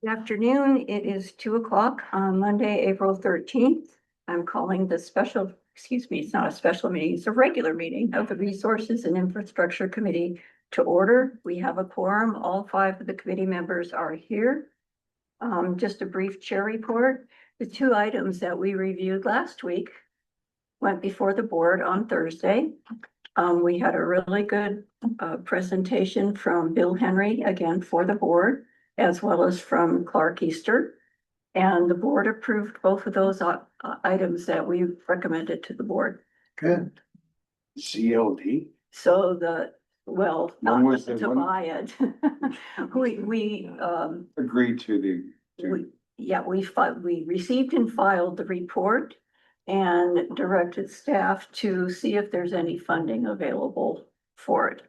Good afternoon. It is 2 o'clock on Monday, April 13th. I'm calling the special, excuse me, it's not a special meeting, it's a regular meeting of the Resources and Infrastructure Committee to order. We have a quorum. All 5 of the committee members are here. Just a brief chair report. The 2 items that we reviewed last week went before the board on Thursday. We had a really good presentation from Bill Henry, again for the board, as well as from Clark Easter. And the board approved both of those items that we recommended to the board. Good. CLD? So well, When not was the to one? buy it. We Agreed to the. we received and filed the report and directed staff to see if there's any funding available for it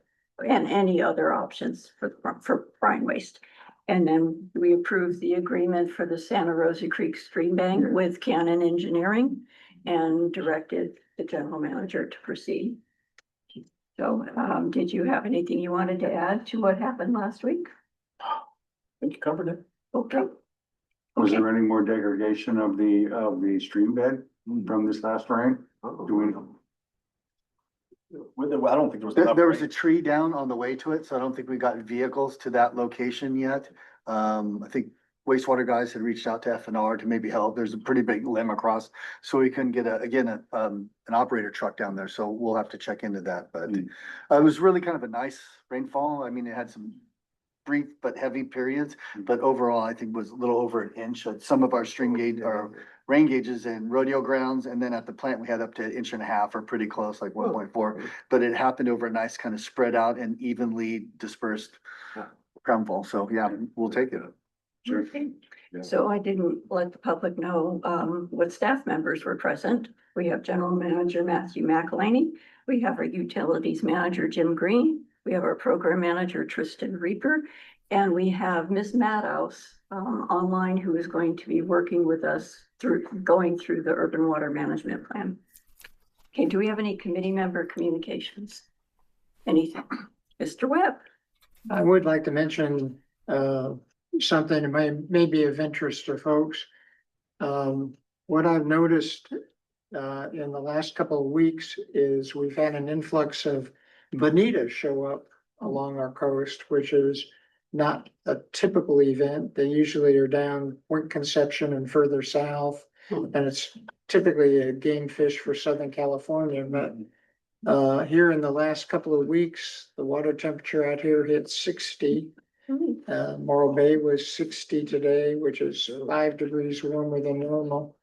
and any other options for brine waste. And then we approved the agreement for the Santa Rosa Creek Stream Bank with Cannon Engineering and directed the general manager to proceed. So, did you have anything you wanted to add to what happened last week? I think you covered it. Okay. Was there any more degradation of the stream bed from this last rain? Do we know? I don't think there was. There was a tree down on the way to it, so I don't think we got vehicles to that location yet. I think wastewater guys had reached out to FNR to maybe help. There's a pretty big limb across, so we couldn't get an operator truck down there, so we'll have to check into that, but it was really kind of a nice rainfall. I mean, it had some brief but heavy periods, but overall, I think was a little over an inch. Some of our rain gauges in rodeo grounds, and then at the plant, we had up to 1.5 inches or pretty close, like 1.4. But it happened over a nice kind of spread out and evenly dispersed groundfall. So yeah, we'll take it. Sure. Okay. So I didn't let the public know what staff members were present. We have General Manager Matthew McElhaney. We have our Utilities Manager Jim Green. We have our Program Manager Tristan Reaper. And we have Ms. Maddouse online, who is going to be working with us going through the Urban Water Management Plan. Okay, do we have any committee member communications? Anything? Mr. Webb? I would like to mention something that may be of interest to folks. What I've noticed in the last couple of weeks is we've had an influx of bonitas show up along our coast, which is not a typical event. They usually are down Point Conception and further south, and it's typically a game fish for Southern California. But here in the last couple of weeks, the water temperature out here hit 60. Morro Bay was 60 today, which is 5 degrees warmer than normal.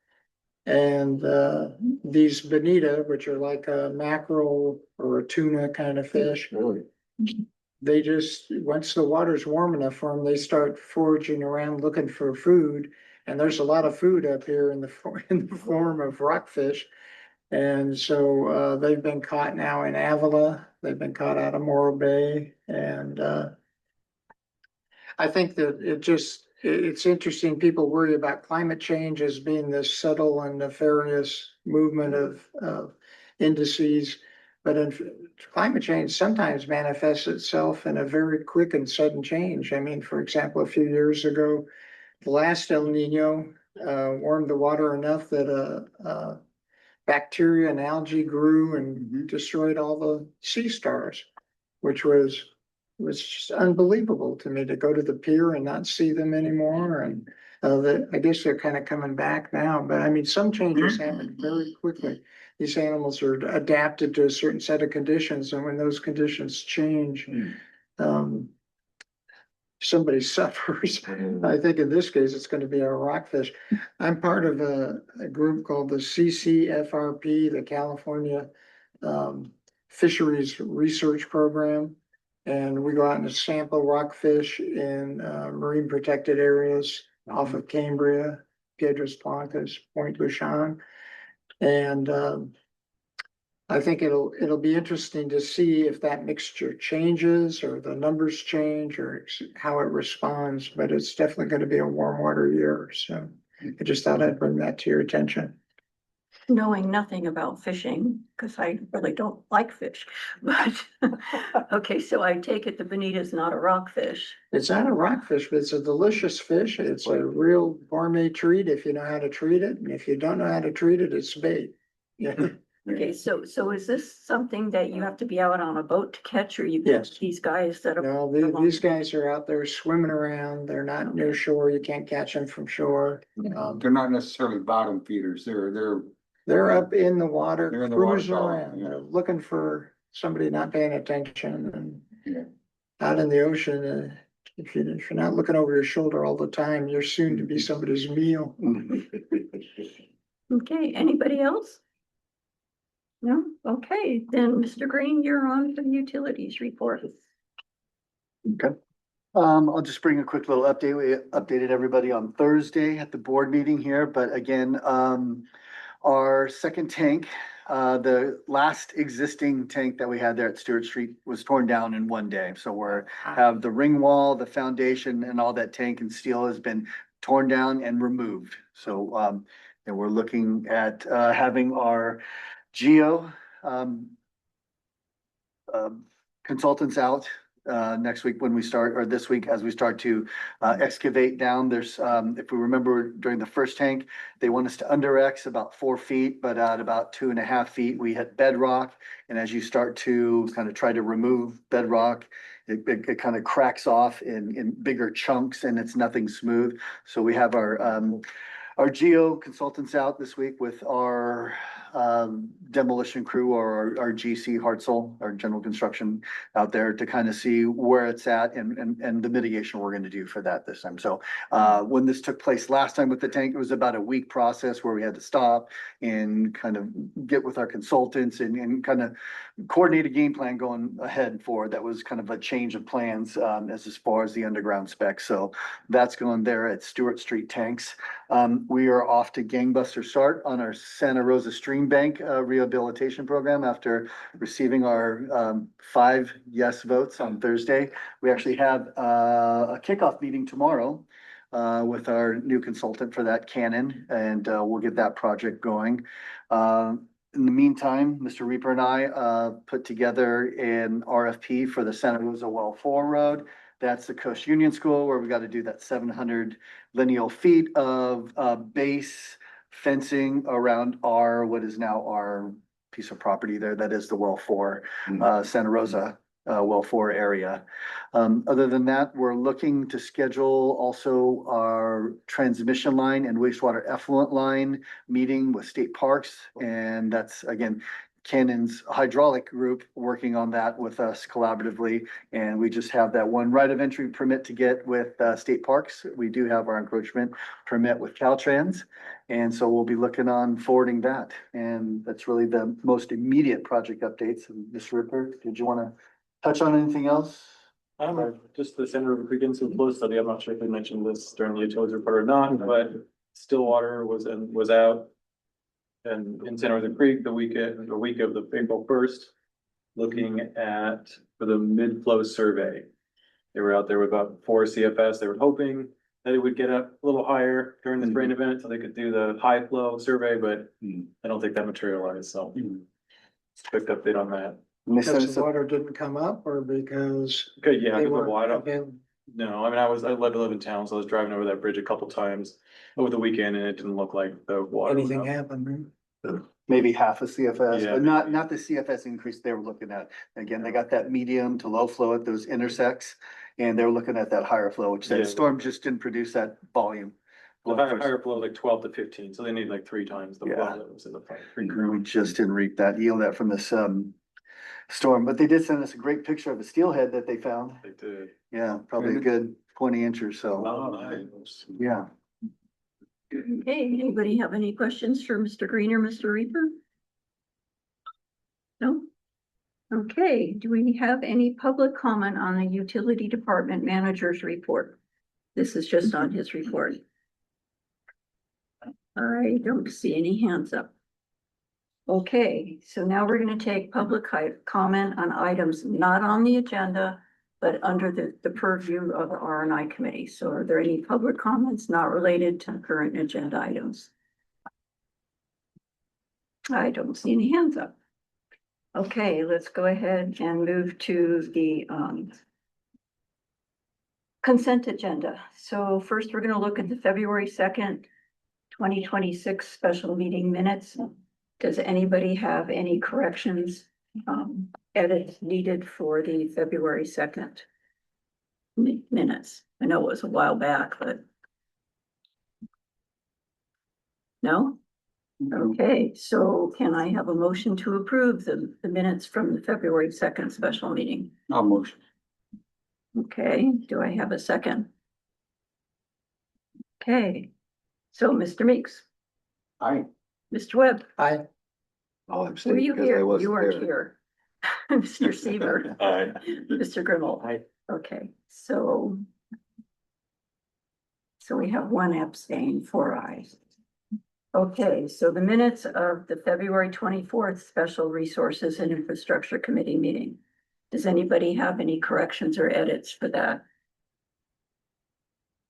And these bonita, which are like a mackerel or a tuna kind of fish, they just, once the water's warm enough for them, they start foraging around looking for food. And there's a lot of food up here in the form of rockfish. And so they've been caught now in Avila. They've been caught out of Morro Bay. And I think that it's interesting. People worry about climate change as being this subtle and nefarious movement of indices. But climate change sometimes manifests itself in a very quick and sudden change. I mean, for example, a few years ago, the last El Nino warmed the water enough that bacteria and algae grew and destroyed all the sea stars, which was just unbelievable to me to go to the pier and not see them anymore. And I guess they're kind of coming back now, but I mean, some changes happen very quickly. These animals are adapted to a certain set of conditions, and when those conditions change, somebody suffers. I think in this case, it's going to be our rockfish. I'm part of a group called the CCFRP, the California Fisheries Research Program. And we go out and sample rockfish in marine protected areas off of Cambria, Piedras Blancas, Point Lucian. And I think it'll be interesting to see if that mixture changes or the numbers change or how it responds, but it's definitely going to be a warm water year. So I just thought I'd bring that to your attention. knowing nothing about fishing, because I really don't like fish, but, okay, so I take it the bonita is not a rockfish. It's not a rockfish, but it's a delicious fish. It's a real gourmet treat if you know how to treat it. And if you don't know how to treat it, it's bait. Yeah, Okay, so is this something that you have to be out on a boat to catch, or you? Yes. These guys that are. no, these guys are out there swimming around. They're not near shore. You can't catch them from shore. They're not necessarily bottom feeders, They're up in the water, They're in the water cruising column, around. yeah. They're looking for somebody not paying attention Yeah. and out in the ocean. If you're not looking over your shoulder all the time, you're soon to be somebody's meal. Okay, anybody else? No? Okay, then Mr. Green, you're on for the utilities report. Okay. I'll just bring a quick little update. We updated everybody on Thursday at the board meeting here, but again, our second tank, the last existing tank that we had there at Stewart Street was torn down in one day. So have the ring wall, the foundation and all that tank and steel has been torn down and removed. So, and we're looking at, having our geo, consultants out next week when we start, or this week as we start to excavate down. There's, if we remember during the first tank, they want us to under X about 4 feet, but at about 2.5 feet, we hit bedrock. And as you start to kind of try to remove bedrock, it kind of cracks off in bigger chunks and it's nothing smooth. So we have our geo consultants out this week with our demolition crew or our GC Hartzell, our general construction out there to kind of see where it's at and the mitigation we're going to do for that this time. So when this took place last time with the tank, it was about a week process where we had to stop and kind of get with our consultants and kind of coordinate a game plan going ahead for that was kind of a change of plans as far as the underground specs. So that's going there at Stewart Street tanks. We are off to gangbuster start on our Santa Rosa Stream Bank rehabilitation program after receiving our 5 yes votes on Thursday. We actually have a kickoff meeting tomorrow with our new consultant for that, Cannon, and we'll get that project going. In the meantime, Mr. Reaper and I put together an RFP for the Santa Rosa Well 4 Road. That's the Coast Union School where we got to do that 700 lineal feet of base fencing around what is now our piece of property there. That is the Well 4, Santa Rosa Well 4 area. Other than that, we're looking to schedule also our transmission line and wastewater effluent line meeting with state parks. And that's again, Cannon's hydraulic group working on that with us collaboratively. And we just have that one right of entry permit to get with state parks. We do have our encroachment permit with Caltrans. And so we'll be looking on forwarding that. And that's really the most immediate project updates. And Mr. Ripper, did you want to touch on anything else? Just the Santa River Creek Insular Flow Study. I'm not sure if we mentioned this during the utilities report or not, but Stillwater was out. And in Santa Rosa Creek, the week of the April 1st, looking at for the mid-flow survey. They were out there with about 4 CFS. They were hoping that it would get up a little higher during this rain event so they could do the high flow survey, but I don't think that materialized. So quick update on that. Because the water didn't come up or because Okay, yeah, they because the weren't water. available? No, I mean, I live in town, so I was driving over that bridge a couple times over the weekend and it didn't look like the water. was Anything up. happened? Maybe half a CFS, Yeah. but not the CFS increase they were looking at. Again, they got that medium to low flow at those intersects. And they're looking at that higher flow, which Yeah. that storm just didn't produce that volume. The higher flow like 12 to 15, so they need like 3 times the Yeah. flow that was in the pipe. We just didn't reap that, yield that from this storm, but they did send us a great picture of a steelhead that they found. They did. Yeah, probably a good 20 inch or so. Oh, nice. Yeah. Okay, anybody have any questions for Mr. Green or Mr. Reaper? No? Okay, do we have any public comment on the utility department manager's report? This is just on his report. I don't see any hands up. Okay, so now we're going to take public comment on items not on the agenda, but under the purview of the R&I committee. So are there any public comments not related to current agenda items? I don't see any hands up. Okay, let's go ahead and move to the consent agenda. So first, we're going to look at the February 2nd, 2026 special meeting minutes. Does anybody have any corrections, edits needed for the February 2nd minutes? I know it was a while back, but no? Okay, so can I have a motion to approve the minutes from the February 2nd special meeting? I'll motion. Okay, do I have a second? Okay, so Mr. Meeks, Aye. Mr. Webb, I, I'll were abstain you because I here? You wasn't weren't there. here. Mr. Seaver, Aye. Mr. Grimmel. Aye. Okay, so we have one abstain, 4 ayes. Okay, so the minutes of the February 24th Special Resources and Infrastructure Committee meeting. Does anybody have any corrections or edits for that?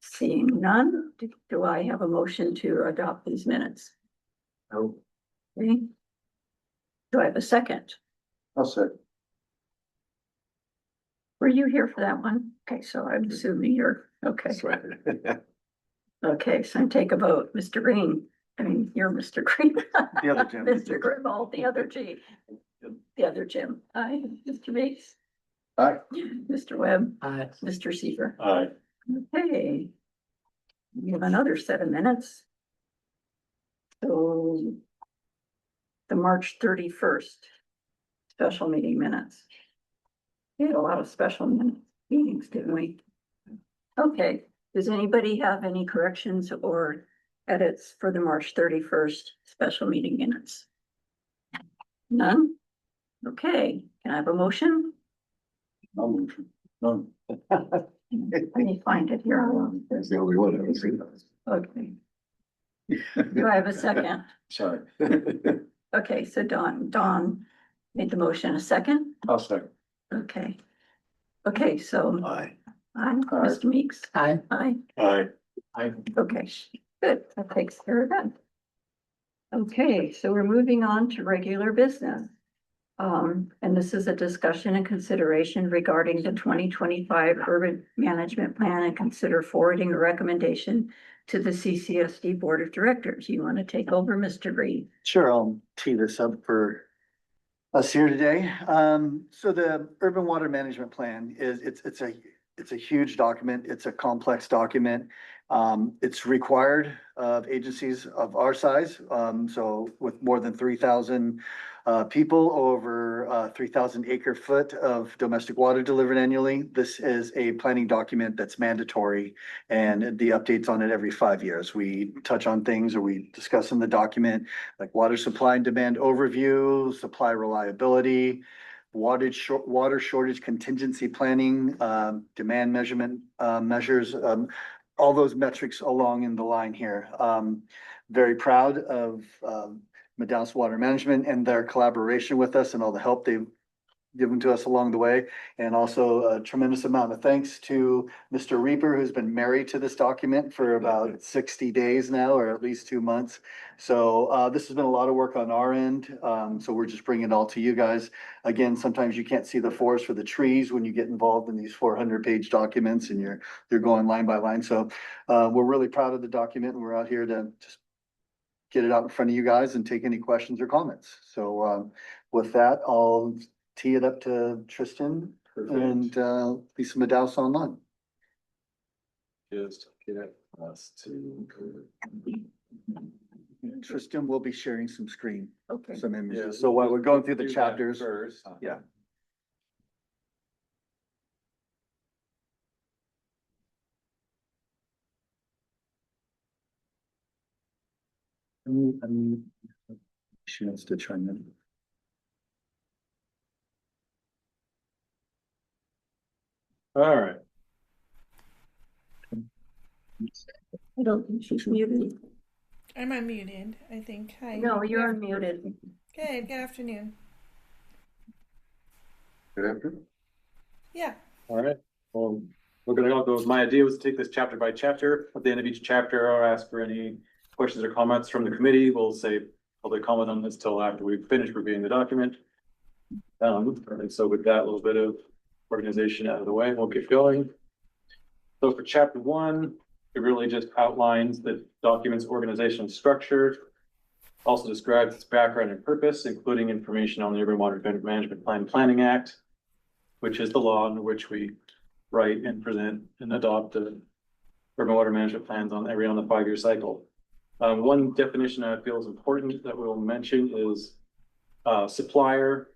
Seeing none, do I have a motion to adopt these minutes? No. Okay. Do I have a second? I'll second. Were you here for that one? Okay, so I'm assuming you're, okay. That's right. Okay, so take a vote. Mr. Green, I mean, you're Mr. Green. The other Jim. Mr. Grimmel, the other G. The other Jim. Aye. Mr. Meeks. Aye. Mr. Webb. I, Mr. Seaver. Aye. Okay. We have another set of minutes. So the March 31st special meeting minutes. We had a lot of special meetings, didn't we? Okay, does anybody have any corrections or edits for the March 31st special meeting minutes? None? Okay, can I have a motion? I'll motion. None. Let me find it here. That's the only one I was. Okay. Do I have a second? Sorry. Okay, so Don made the motion. A second? I'll second. Okay. Okay, so Aye. I'm Mr. Meeks. I, Aye. Aye. Okay, good. That takes care of that. Okay, so we're moving on to regular business. And this is a discussion and consideration regarding the 2025 urban management plan and consider forwarding a recommendation to the CCSD Board of Directors. You want to take over, Mr. Green? Sure, I'll tee this up for us here today. So the urban water management plan is, it's a huge document. It's a complex document. It's required of agencies of our size. So with more than 3,000 people, over 3,000 acre foot of domestic water delivered annually. This is a planning document that's mandatory, and the updates on it every 5 years. We touch on things, or we discuss in the document like water supply and demand overview, supply reliability, water shortage contingency planning, demand measurement measures, all those metrics along in the line here. Very proud of Medallion Water Management and their collaboration with us and all the help they've given to us along the way. And also a tremendous amount of thanks to Mr. Reaper, who's been married to this document for about 60 days now, or at least 2 months. So this has been a lot of work on our end. So we're just bringing it all to you guys. Again, sometimes you can't see the forest for the trees when you get involved in these 400-page documents and you're going line by line. So we're really proud of the document, and we're out here to just get it out in front of you guys and take any questions or comments. So with that, I'll tee it up to Tristan and Lisa Medallion online. Just get us to. Tristan will be sharing some screen, Okay. some Yeah. images. So while we're going through the Do that chapters, First. yeah. She wants to chime in. All right. I don't think she's muted. I'm unmuted, I think. Hi. No, you're unmuted. Good afternoon. Good afternoon. Yeah. All right. Well, we're gonna all go. My idea was to take this chapter by chapter. At the end of each chapter, I'll ask for any questions or comments from the committee. We'll say public comment on this till after we've finished reviewing the document. And so with that little bit of organization out of the way, we'll get going. So for chapter 1, it really just outlines the document's organizational structure, also describes its background and purpose, including information on the Urban Water Management Plan Planning Act, which is the law under which we write and present and adopt the urban water management plans on the 5-year cycle. One definition I feel is important that we'll mention is supplier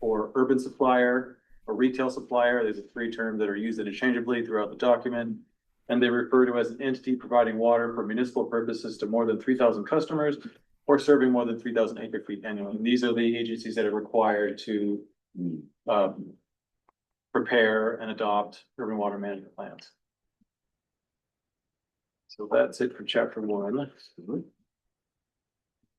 or urban supplier or retail supplier. There's 3 terms that are used interchangeably throughout the document, and they refer to as an entity providing water for municipal purposes to more than 3,000 customers or serving more than 3,000 acre feet annually. And these are the agencies that are required to prepare and adopt urban water management plans. So that's it for chapter 1.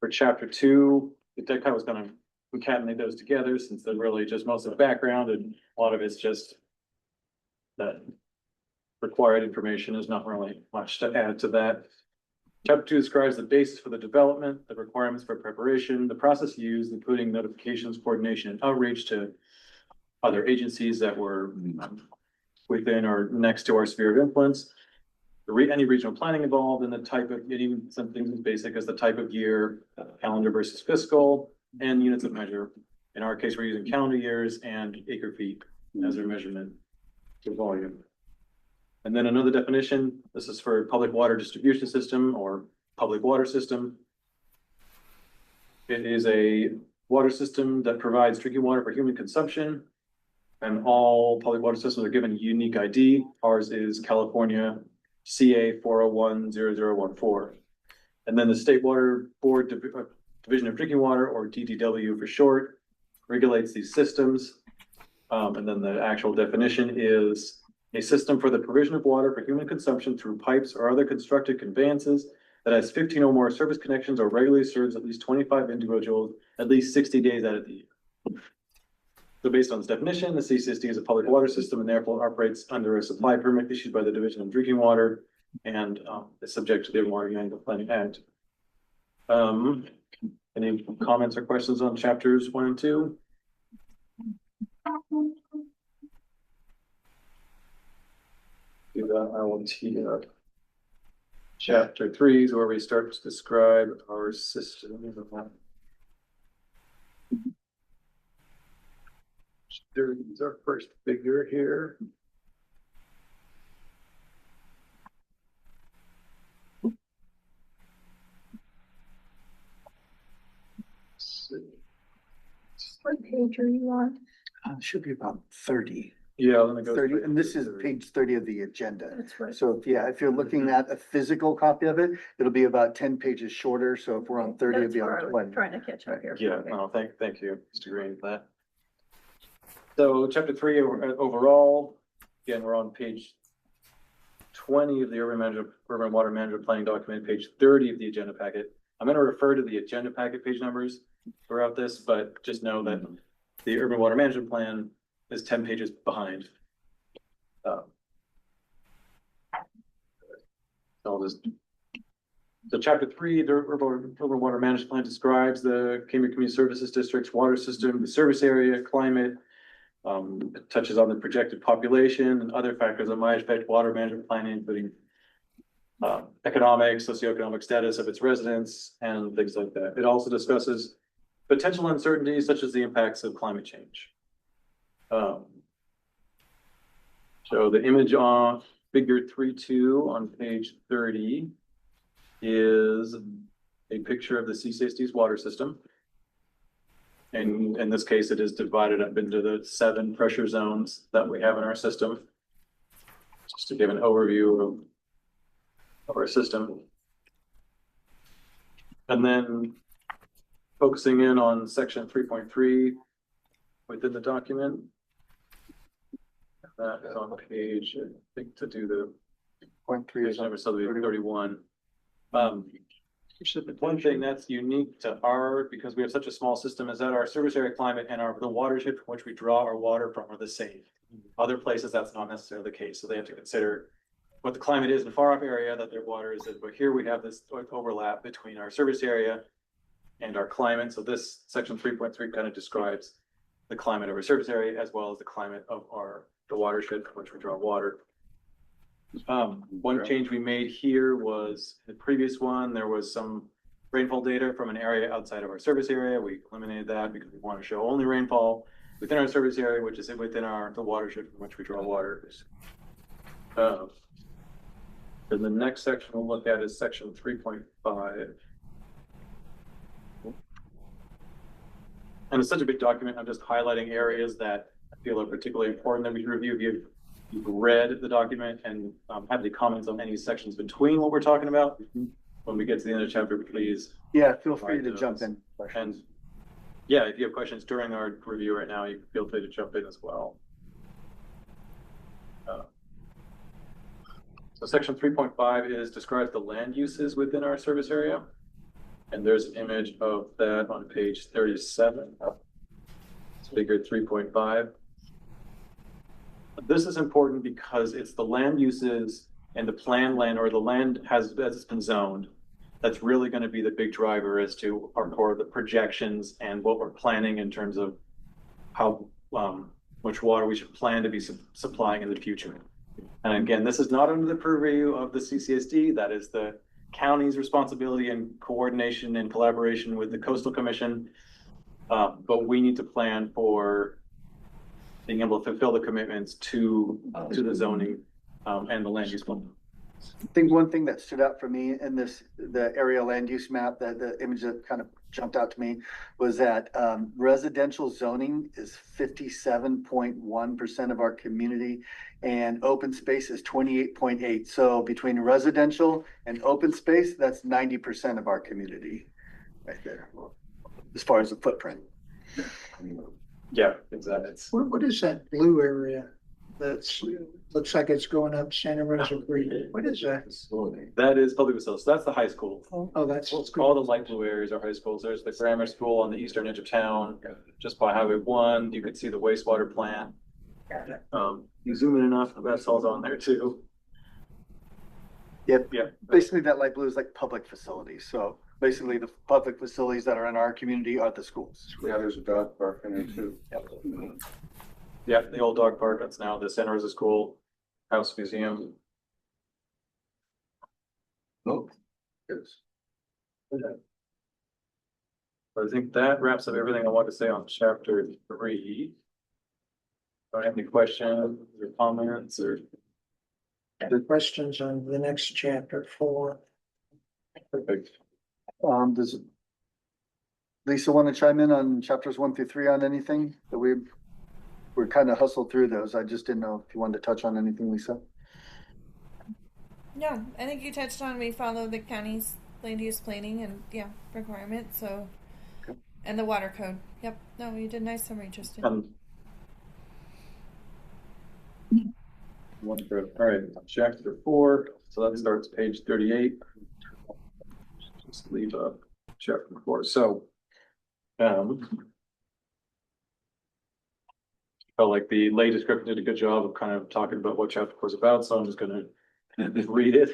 For chapter 2, I kind of was going to concatenate those together since they're really just most of the background and a lot of it's just that required information. Is not really much to add to that. Chapter 2 describes the basis for the development, the requirements for preparation, the process used, including notifications, coordination, and outreach to other agencies that were within or next to our sphere of influence. Any regional planning involved, and the type of, and even some things as basic as the type of year, calendar versus fiscal, and units of measure. In our case, we're using calendar years and acre feet as our measurement to volume. And then another definition, this is for public water distribution system or public water system. It is a water system that provides drinking water for human consumption, and all public water systems are given a unique ID. Ours is California CA 4010014. And then the State Water Board Division of Drinking Water, or DDW for short, regulates these systems. And then the actual definition is a system for the provision of water for human consumption through pipes or other constructed conveyances that has 15 or more service connections or regularly serves at least 25 individuals at least 60 days out of the year. So based on this definition, the CSD is a public water system and therefore operates under a supply permit issued by the Division of Drinking Water and is subject to the Urban Water Management Planning Act. Any comments or questions on chapters 1 and 2? Do that, I will tee up. Chapter 3 is where we start to describe our system. There's our first figure here. What page are you on? Should be about 30. Yeah, let me go. 30, and this is page 30 of the agenda. That's right. So if you're looking at a physical copy of it, it'll be about 10 pages shorter. So if we're on 30, it'll That's be where on I was 20. trying to catch up here. Yeah, Okay. no, thank you, Mr. Green, for that. So chapter 3 overall, again, we're on page 20 of the Urban Water Management Planning document, page 30 of the agenda packet. I'm going to refer to the agenda packet page numbers throughout this, but just know that the Urban Water Management Plan is 10 pages behind. So chapter 3, the Urban Water Management Plan describes the Cambria Community Services District's water system, the service area, climate. It touches on the projected population and other factors that might affect water management planning, including economic, socioeconomic status of its residents and things like that. It also discusses potential uncertainties such as the impacts of climate change. So the image on figure 3.2 on page 30 is a picture of the CSD's water system. And in this case, it is divided up into the 7 pressure zones that we have in our system. Just to give an overview of our system. And then focusing in on section 3.3 within the document. That is on page, I think, to do the Point 3 page is number, so 31. 31. One thing that's unique to our, because we have such a small system, is that our service area climate and the watershed from which we draw our water from are the same. Other places, that's not necessarily the case. So they have to consider what the climate is in a far off area that their water is in. But here we have this overlap between our service area and our climate. So this section 3.3 kind of describes the climate of our surface area as well as the climate of the watershed from which we draw water. One change we made here was the previous one, there was some rainfall data from an area outside of our service area. We eliminated that because we want to show only rainfall within our service area, which is within the watershed from which we draw water. And the next section we'll look at is section 3.5. And it's such a big document, I'm just highlighting areas that I feel are particularly important that we review. If you've read the document and have any comments on any sections between what we're talking about, when we get to the end of the chapter, please. Yeah, feel free to jump in. And yeah, if you have questions during our review right now, you feel free to jump in as well. So section 3.5 describes the land uses within our service area. And there's an image of that on page 37. It's figure 3.5. This is important because it's the land uses and the planned land, or the land as it's been zoned, that's really going to be the big driver as to the projections and what we're planning in terms of how much water we should plan to be supplying in the future. And again, this is not under the purview of the CCSD. That is the county's responsibility and coordination and collaboration with the Coastal Commission. But we need to plan for being able to fulfill the commitments to the zoning and the land use plan. I think one thing that stood out for me in the area land use map, that the image that kind of jumped out to me was that residential zoning is 57.1% of our community and open space is 28.8. So between residential and open space, that's 90% of our community right there, as far as the footprint. Yeah, exactly. What is that blue area? That's, looks like it's going up Santa Rosa Creek. What is that? That is public facilities. So that's the high school. Oh, that's. All the light blue areas are high schools. There's the grammar school on the eastern edge of town, just by Highway 1. You can see the wastewater plant. You zoom in enough, that's all on there too. Yep. Yeah. Basically, that light blue is like public facilities. So basically, the public facilities that are in our community are the schools. Yeah, there's a dog park in there too. Yeah, the old dog park, that's now the Santa Rosa School House Museum. Oh, yes. I think that wraps up everything I want to say on chapter 3. Don't have any questions or comments or? The questions on the next chapter 4. Perfect. Does Lisa want to chime in on chapters 1 through 3 on anything that we're kind of hustled through those? I just didn't know if you wanted to touch on anything, Lisa. No, I think you touched on we follow the county's land use planning and requirements. So, Okay. And the water code. Yep. No, you did a nice summary, Tristan. Wonderful. All right, chapter 4. So that starts page 38. Just leave up chapter 4. So, felt like the lay description did a good job of kind of talking about what chapter 4 is about. So I'm just going to read it.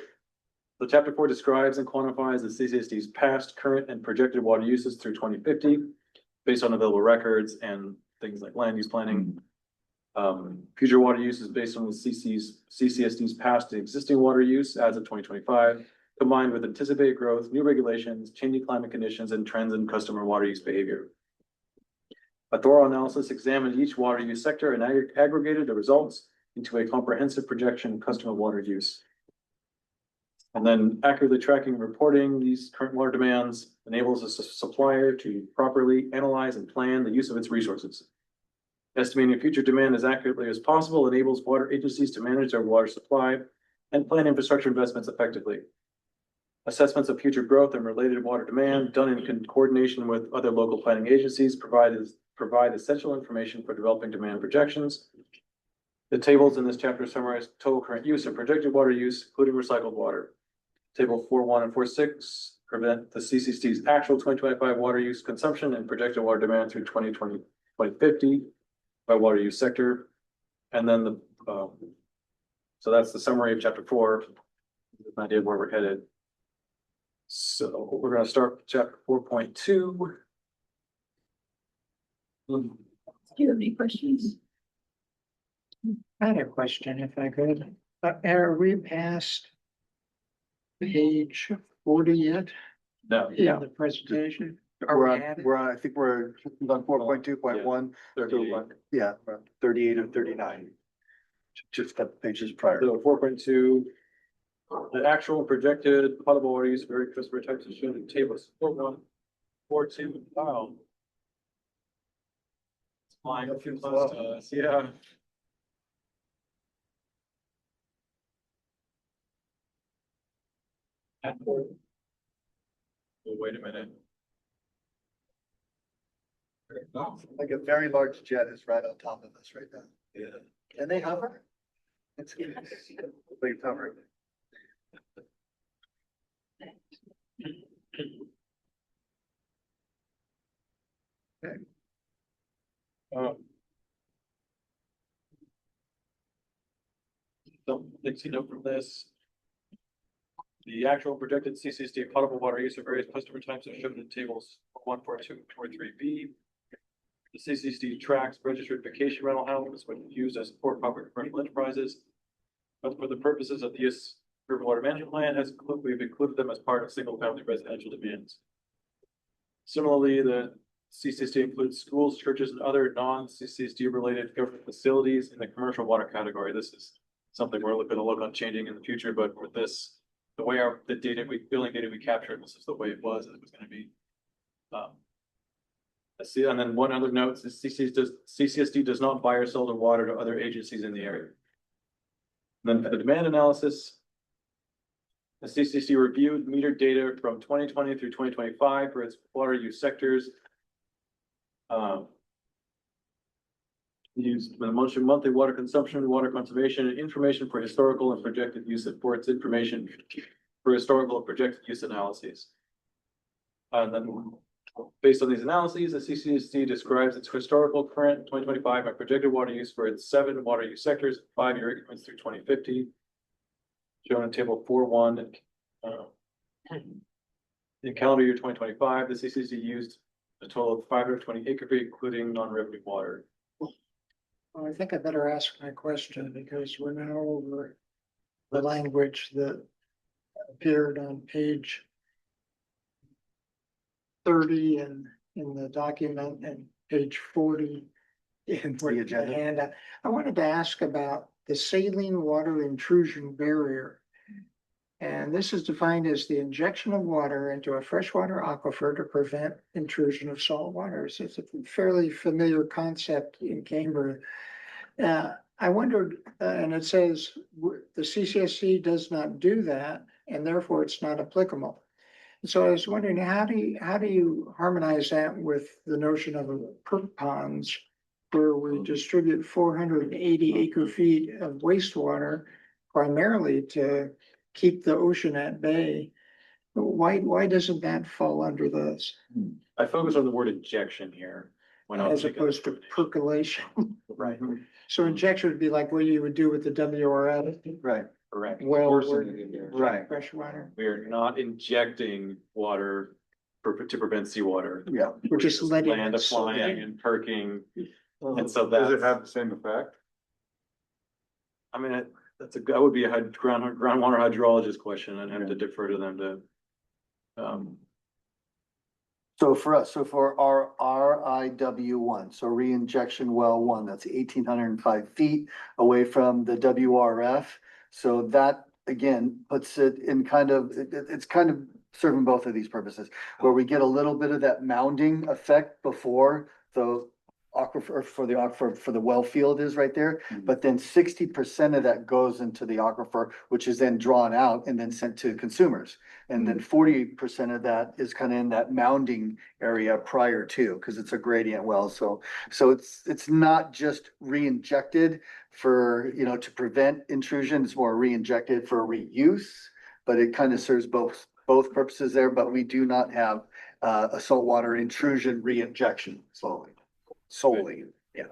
So chapter 4 describes and quantifies the CCSD's past, current, and projected water uses through 2050, based on available records and things like land use planning. Future water use is based on the CCSD's past and existing water use as of 2025, combined with anticipated growth, new regulations, changing climate conditions, and trends in customer water use behavior. A thorough analysis examined each water use sector and aggregated the results into a comprehensive projection of customer water use. And then accurately tracking and reporting these current water demands enables a supplier to properly analyze and plan the use of its resources. Estimating future demand as accurately as possible enables water agencies to manage their water supply and plan infrastructure investments effectively. Assessments of future growth and related water demand done in coordination with other local planning agencies provide essential information for developing demand projections. The tables in this chapter summarize total current use and projected water use, including recycled water. Table 4.1 and 4.6 prevent the CCSD's actual 2025 water use consumption and projected water demand through 2050 by water use sector. And then so that's the summary of chapter 4, an idea of where we're headed. So we're gonna start with chapter 4.2. Do you have any questions? I had a question if I could. Are we past page 40 yet No, in the presentation? Are we at it? I think we're on 4.2.1. 38. Yeah, 38 and 39. Just a couple pages prior. So 4.2, the actual projected potable water use of various customer types is shown in tables 4.1, 4.2. Wow. It's flying up too close to us, yeah. Oh, wait a minute. Like a very large jet is right on top of us right now. Yeah. Can they hover? It's like hovering. Um, So, things you know from this. The actual projected CCSD potable water use of various customer types are shown in tables 142, 43B. The CCSD tracks registered vacation rental homes when used as support proper commercial enterprises. But for the purposes of the use urban water management plan, we've included them as part of single family residential demands. Similarly, the CCSD includes schools, churches, and other non-CCSD related government facilities in the commercial water category. This is something we're going to look on changing in the future, but for this, the way billing data we captured, this is the way it was going to be. Let's see, and then one other note is CCSD does not buy or sell the water to other agencies in the area. And then for the demand analysis, the CCSD reviewed meter data from 2020 through 2025 for its water use sectors. Used the monthly water consumption, water conservation, and information for historical and projected use for its information for historical and projected use analyses. And then based on these analyses, the CCSD describes its historical, current, 2025, and projected water use for its 7 water use sectors, 5-year increments through 2050, shown in table 4.1. In calendar year 2025, the CCSD used a total of 520 acre feet, including non-revenue water. Well, I think I better ask my question because we're now over the language that appeared on page 30 and in the document and page 40 in The agenda. the handout. I wanted to ask about the saline water intrusion barrier. And this is defined as the injection of water into a freshwater aquifer to prevent intrusion of salt water. So it's a fairly familiar concept in Cambria. I wondered, and it says the CCSC does not do that, and therefore it's not applicable. So I was wondering, how do you harmonize that with the notion of perk ponds, where we distribute 480 acre feet of wastewater primarily to keep the ocean at bay? Why doesn't that fall under this I focus on the word injection here. When I was as thinking- opposed to percolation? Right, So injection would be like what you would do with the WRF Right, correct. well, Forcing it in there. right, fresh water. We are not injecting water to prevent seawater. yeah. We're just letting Land it of flying slide. and perking. And so Does it that's, have the same effect? I mean, that would be a groundwater hydrologist question. I'd have to defer to them to. So for us, so for our RIW1, so re-injection well 1, that's 1,805 feet away from the WRF. So that again puts it in kind of, it's kind of serving both of these purposes, where we get a little bit of that mounding effect before the aquifer, for the well field is right there. But then 60% of that goes into the aquifer, which is then drawn out and then sent to consumers. And then 40% of that is kind of in that mounding area prior to, because it's a gradient well. So it's not just re-injected for, to prevent intrusion, it's more re-injected for reuse, but it kind of serves both purposes there, but we do not have a saltwater intrusion re-injection solely, yeah.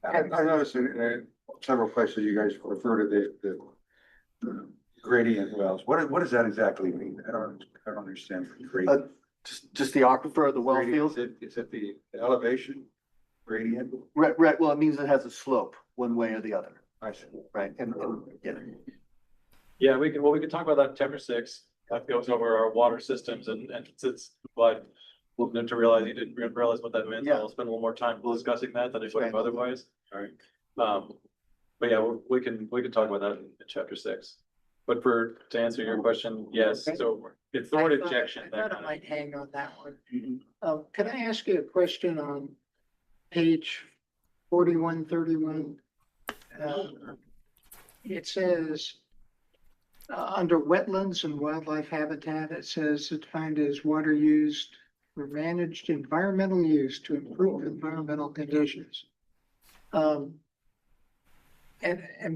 I noticed in several places you guys refer to the Gradient wells, what does that exactly mean? I don't understand. Gradient. Just the aquifer, the well Gradient, field. is it the elevation gradient? Right, well, it means it has a slope one way or the other, I see. right? And, yeah. Yeah, we can talk about that in chapter 6. That goes over our water systems and entrances, but we'll need to realize you didn't realize what that meant. Yeah. I'll spend a little more time discussing that than I would have Right. otherwise. All right. But yeah, we can talk about that in chapter 6. But to answer your question, yes, so it's the word I thought- injection. I that thought I kind of- might hang on that one. Could I ask you a question on page 4131? It says, under wetlands and wildlife habitat, it says it's defined as water used for managed environmental use to improve environmental conditions. And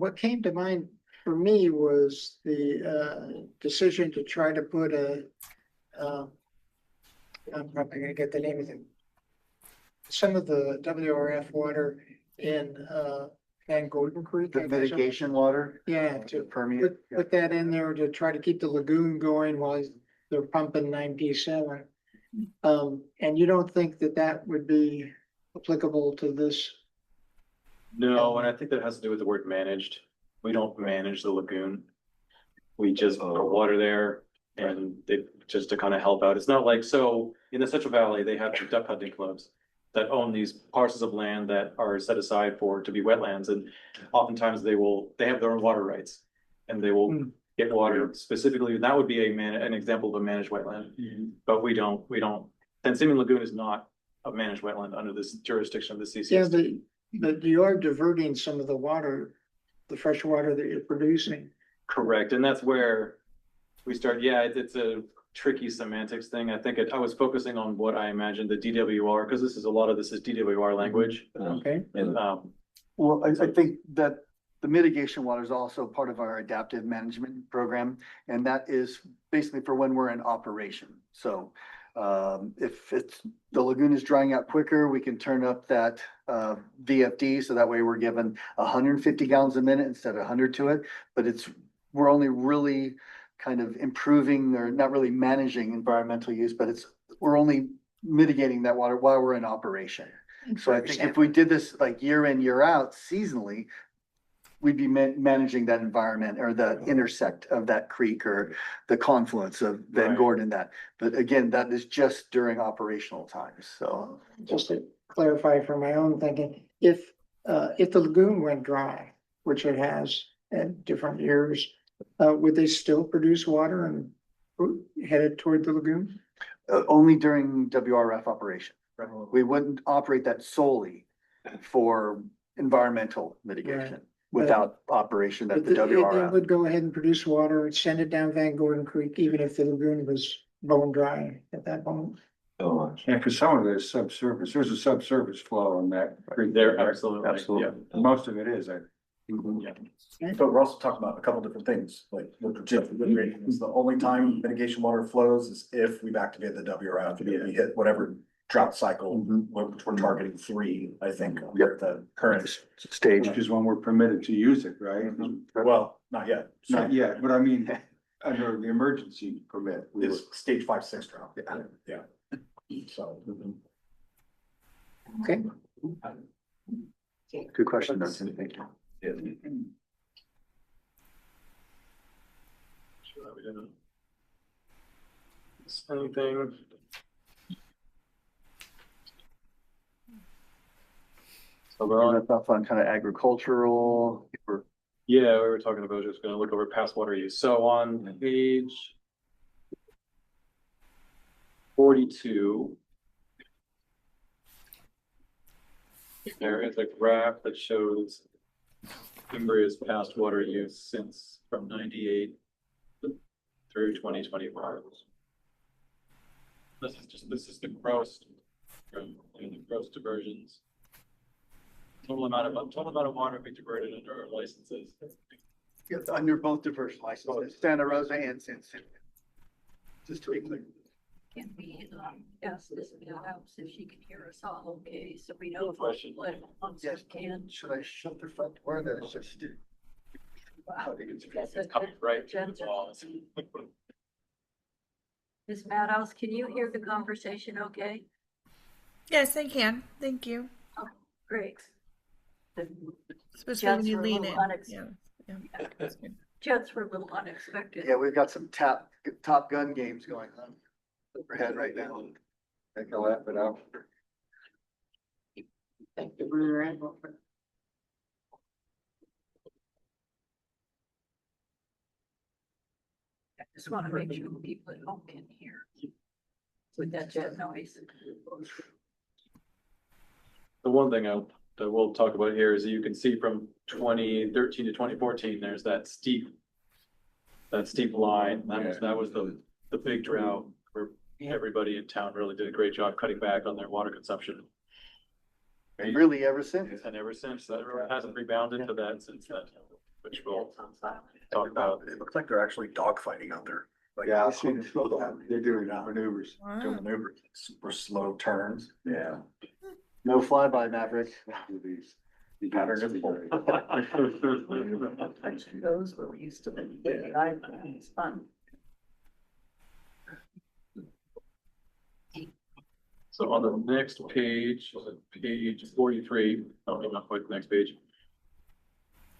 what came to mind for me was the decision to try to put I'm probably gonna get the name of it. Some of the WRF water in Van Gordon Creek. The mitigation water. Yeah, to Permeate. put that in there to try to keep the lagoon going while they're pumping 9P7. And you don't think that that would be applicable to this? No, and I think that has to do with the word managed. We don't manage the lagoon. We just put water there and just to kind of help out. It's not like, so in the Central Valley, they have the duck hunting clubs that own these parcels of land that are set aside to be wetlands, and oftentimes they have their own water rights. And they will get water specifically, and that would be an example of a managed wetland. But we don't, and Simeon Lagoon is not a managed wetland under this jurisdiction of the CCSD. Yeah, but you are diverting some of the water, the fresh water that you're producing. Correct, and that's where we start, it's a tricky semantics thing. I think I was focusing on what I imagined the DWR, because a lot of this is DWR language. Okay. Well, I think that the mitigation water is also part of our adaptive management program, and that is basically for when we're in operation. So if the lagoon is drying out quicker, we can turn up that VFD, so that way we're given 150 gallons a minute instead of 100 to it. But we're only really kind of improving, or not really managing environmental use, but we're only mitigating that water while we're in operation. So I think if we did this like year in, year out, seasonally, we'd be managing that environment or the intersect of that creek or the confluence of Van Gordon that. But again, that is just during operational times, so. Just to clarify for my own thinking, if the lagoon went dry, which it has at different years, would they still produce water and headed toward the lagoon? Only during WRF operation. We wouldn't operate that solely for environmental mitigation without operation at the They WRF. would go ahead and produce water and send it down Van Gordon Creek, even if the lagoon was bone dry at that moment. Yeah, because some of it is subsurface. There's a subsurface flow in that. creek There, absolutely. Absolutely. Yeah. Most of it is, But we're also talking about a couple different things, like with gradient, is the only time mitigation water flows is if we've activated the WRF, we hit whatever drought cycle, which we're targeting 3, I think, under the current Stage. which is when we're permitted to use it, right? Well, not yet. Not yet, but I mean, under the emergency permit. It's stage 5, 6 drought. Yeah. So. Okay. Good question, Dustin. Thank you. Sure, we didn't miss anything. So we're on. That's on kind of agricultural. Yeah, we were talking about just gonna look over past water use. So on page 42. There is a graph that shows Cambria's past water use since from 98 through 2025. This is the gross diversions. Total amount of water being diverted under our licenses. It's under both diversion licenses, Santa Rosa and San Simeon. Just to be clear. Can we ask this helps if she can hear us all, okay, so we know Question. what once Yes. we can. Should I shut the front door? That is just. Wow. That's It's a coming good right to the agenda. walls. Ms. Madhouse, can you hear the conversation okay? Yes, I can. Thank you. Great. The Especially when Jets you were a lean little in. unex- Yeah. That's good. Jets were a little unexpected. Yeah, we've got some Top Gun games going on overhead right now. I can laugh it out. Thank you for your input. I just want to make sure people at home can hear with that jet noise. The one thing that we'll talk about here is that you can see from 2013 to 2014, there's that steep line. That was the big drought where everybody in town really did a great job cutting back on their water consumption. And really ever since. And ever since, that really hasn't rebounded to that since then, which we'll talk about. It looks like they're actually dogfighting out there. Like, Yeah, I've seen it. They're doing maneuvers. doing maneuvers, super slow turns. Yeah. No flyby, Maverick. Pattern is full. Actually, those where we used to live. It's fun. So on the next page, page 43, not quite the next page.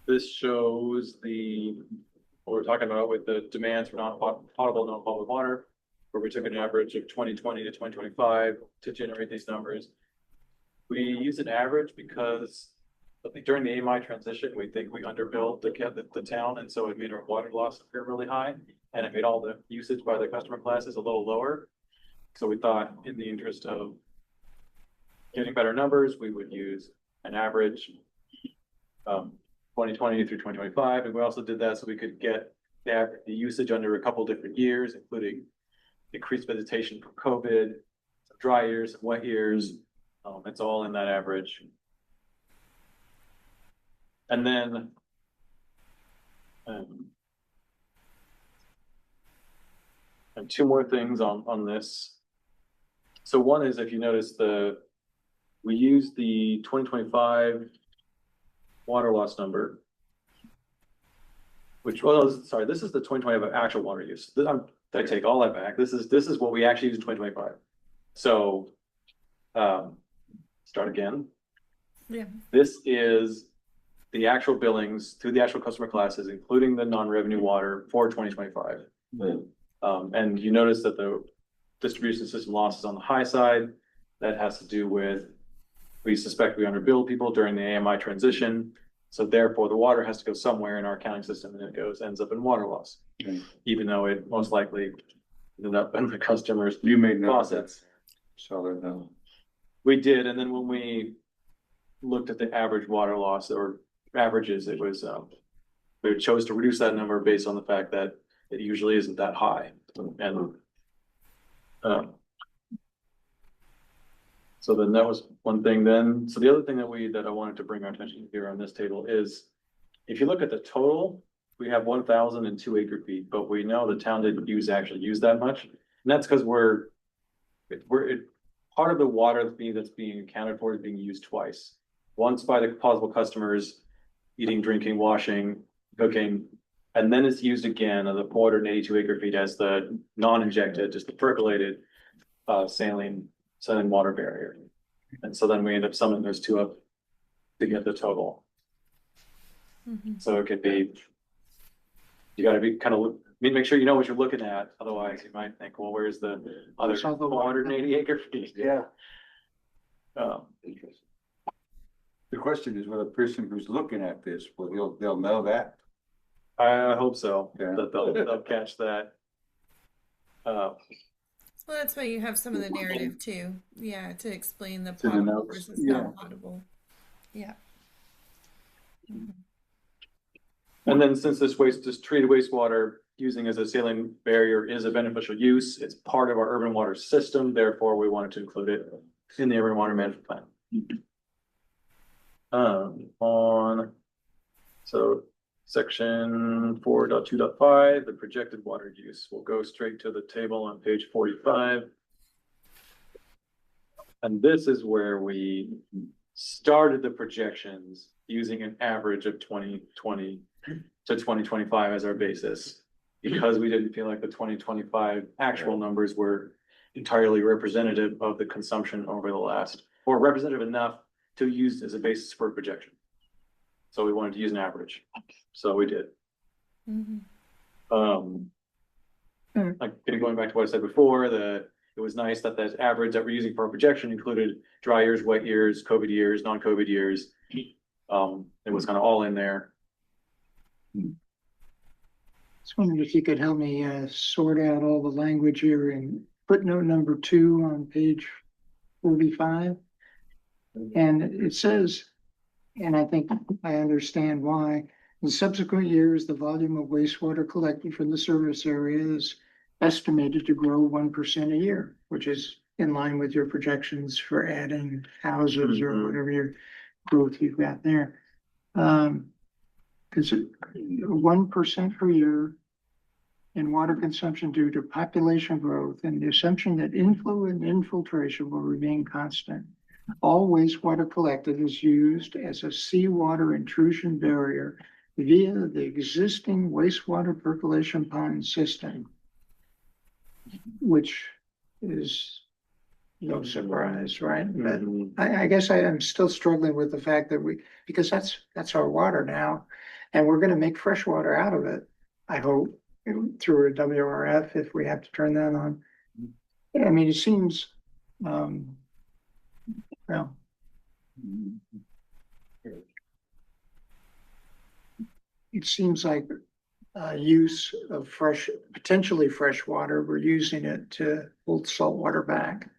This shows what we're talking about with the demands for non-potable, non-potable water, where we took an average of 2020 to 2025 to generate these numbers. We use an average because I think during the AMI transition, we think we underbilled the town, and so it made our water loss appear really high, and it made all the usage by the customer classes a little lower. So we thought, in the interest of getting better numbers, we would use an average 2020 through 2025, and we also did that so we could get the usage under a couple different years, including decreased visitation from COVID, some dry years, some wet years. It's all in that average. And then and two more things on this. So one is, if you notice, we use the 2025 water loss number, which, sorry, this is the 2025 actual water use. I take all that back. This is what we actually use in 2025. So, start again. Yeah. This is the actual billings through the actual customer classes, including the non-revenue water for 2025. And you notice that the distribution system loss is on the high side. That has to do with, we suspect we underbilled people during the AMI transition. So therefore the water has to go somewhere in our accounting system, and it ends up in water loss. Even though it most likely ended up in the customer's You made no faucets. So that no. We did, and then when we looked at the average water loss or averages, it was we chose to reduce that number based on the fact that it usually isn't that high. And so then that was one thing. Then so the other thing that I wanted to bring our attention to here on this table is, if you look at the total, we have 1,002 acre feet, but we know the town didn't actually use that much, and that's because part of the water that's being accounted for is being used twice. Once by the possible customers eating, drinking, washing, cooking, and then it's used again of the 482 acre feet as the non-injected, just the percolated saline water barrier. And so then we end up summing those two up to get the total. So it could be, you got to be make sure you know what you're looking at. Otherwise you might think, well, where's the other 480 acre feet? Yeah. Interesting. The question is whether the person who's looking at this, they'll know that. I hope so, Yeah. that they'll catch that. Well, that's why you have some of the narrative too. Yeah, to explain the To the potable notes. versus Yeah. non-potable. Yeah. And then since this treated wastewater using as a saline barrier is a beneficial use, it's part of our urban water system. Therefore, we wanted to include it in the urban water management plan. So section 4.2.5, the projected water use. We'll go straight to the table on page 45. And this is where we started the projections using an average of 2020 to 2025 as our basis. Because we didn't feel like the 2025 actual numbers were entirely representative of the consumption over the last, or representative enough to use as a basis for a projection. So we wanted to use an average, so we did. Like going back to what I said before, it was nice that that average that we're using for our projection included dry years, wet years, COVID years, non-COVID years. It was kind of all in there. Just wondering if you could help me sort out all the language here in footnote number 2 on page 45. And it says, and I think I understand why, in subsequent years, the volume of wastewater collected from the service area is estimated to grow 1% a year, which is in line with your projections for adding houses or whatever your growth you've got there. Because 1% per year in water consumption due to population growth and the assumption that inflow and infiltration will remain constant. All wastewater collected is used as a seawater intrusion barrier via the existing wastewater percolation pond system, which is no surprise, right? But I guess I am still struggling with the fact that because that's our water now, and we're going to make fresh water out of it, I hope, through a WRF if we have to turn that on. I mean, it seems, well, it seems like use of potentially fresh water, we're using it to hold salt water back.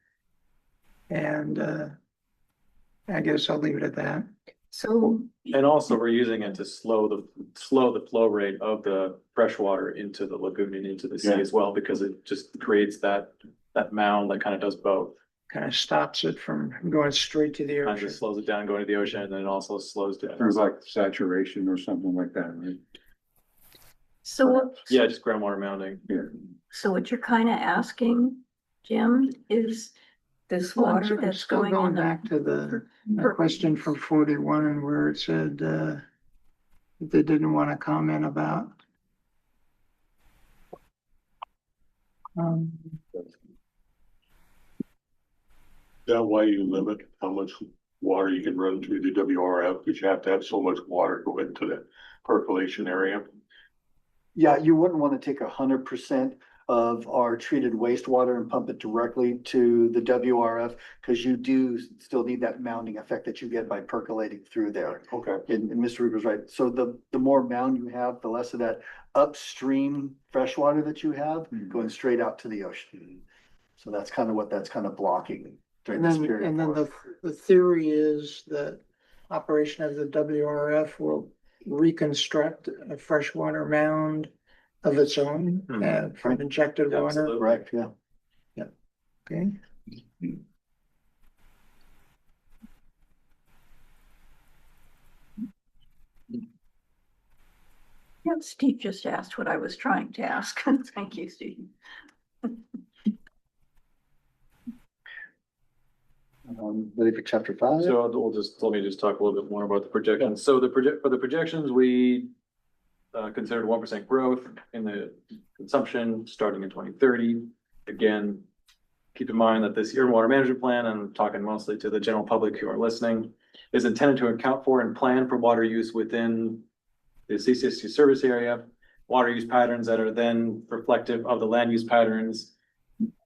And I guess I'll leave it at that. So, And also we're using it to slow the flow rate of the fresh water into the lagoon and into the sea as well, because it just creates that mound that kind of does both. Kind of stops it from going straight to the Kind ocean. of slows it down going to the ocean, and then it also slows down. There's like saturation or something like that, right? so, Yeah, just groundwater mounding. Yeah. so what you're kind of asking, Jim, is this water I'm that's still going on the back to the question from 41 where it said they didn't want to comment about. That why you limit how much water you can run through the WRF, because you have to have so much water go into the percolation area. Yeah, you wouldn't want to take 100% of our treated wastewater and pump it directly to the WRF, because you do still need that mounding effect that you get by percolating through there. Okay. And Mr. Reaper's right. So the more mound you have, the less of that upstream freshwater that you have going straight out to the ocean. So that's kind of what that's kind of blocking during this period. And then for us. the theory is that operation of the WRF will reconstruct a freshwater mound of its own from injected water. Absolutely. Correct, yeah. Okay. Yeah, Steve just asked what I was trying to ask. Thank you, Steve. Ready for chapter 5? So let me just talk a little bit more about the projections. So for the projections, we considered 1% growth in the consumption starting in 2030. Again, keep in mind that this year water management plan, and I'm talking mostly to the general public who are listening, is intended to account for and plan for water use within the CSD service area, water use patterns that are then reflective of the land use patterns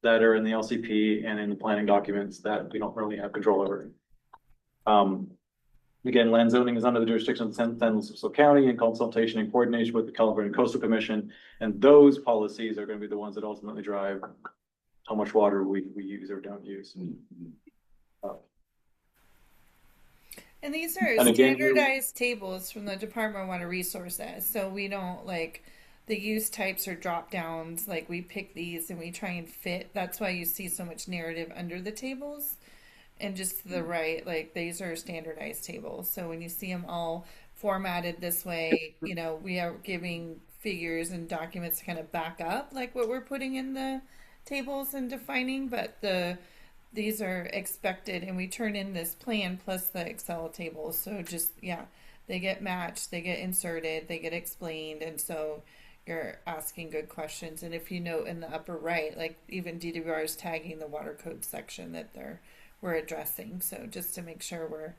that are in the LCP and in the planning documents that we don't really have control over. Again, land zoning is under the jurisdiction of San Francisco County in consultation and coordination with the California Coastal Commission. And those policies are going to be the ones that ultimately drive how much water we use or don't use. And these are And again, standardized tables from the Department of Water Resources. So we don't the use types or drop downs. Like we pick these and we try and fit. That's why you see so much narrative under the tables. And just to the right, these are standardized tables. So when you see them all formatted this way, we are giving figures and documents to kind of back up what we're putting in the tables and defining. But these are expected, and we turn in this plan plus the Excel table. So just they get matched, they get inserted, they get explained, and so you're asking good questions. And if you note in the upper right, like even DWR is tagging the water code section that we're addressing. So just to make sure we're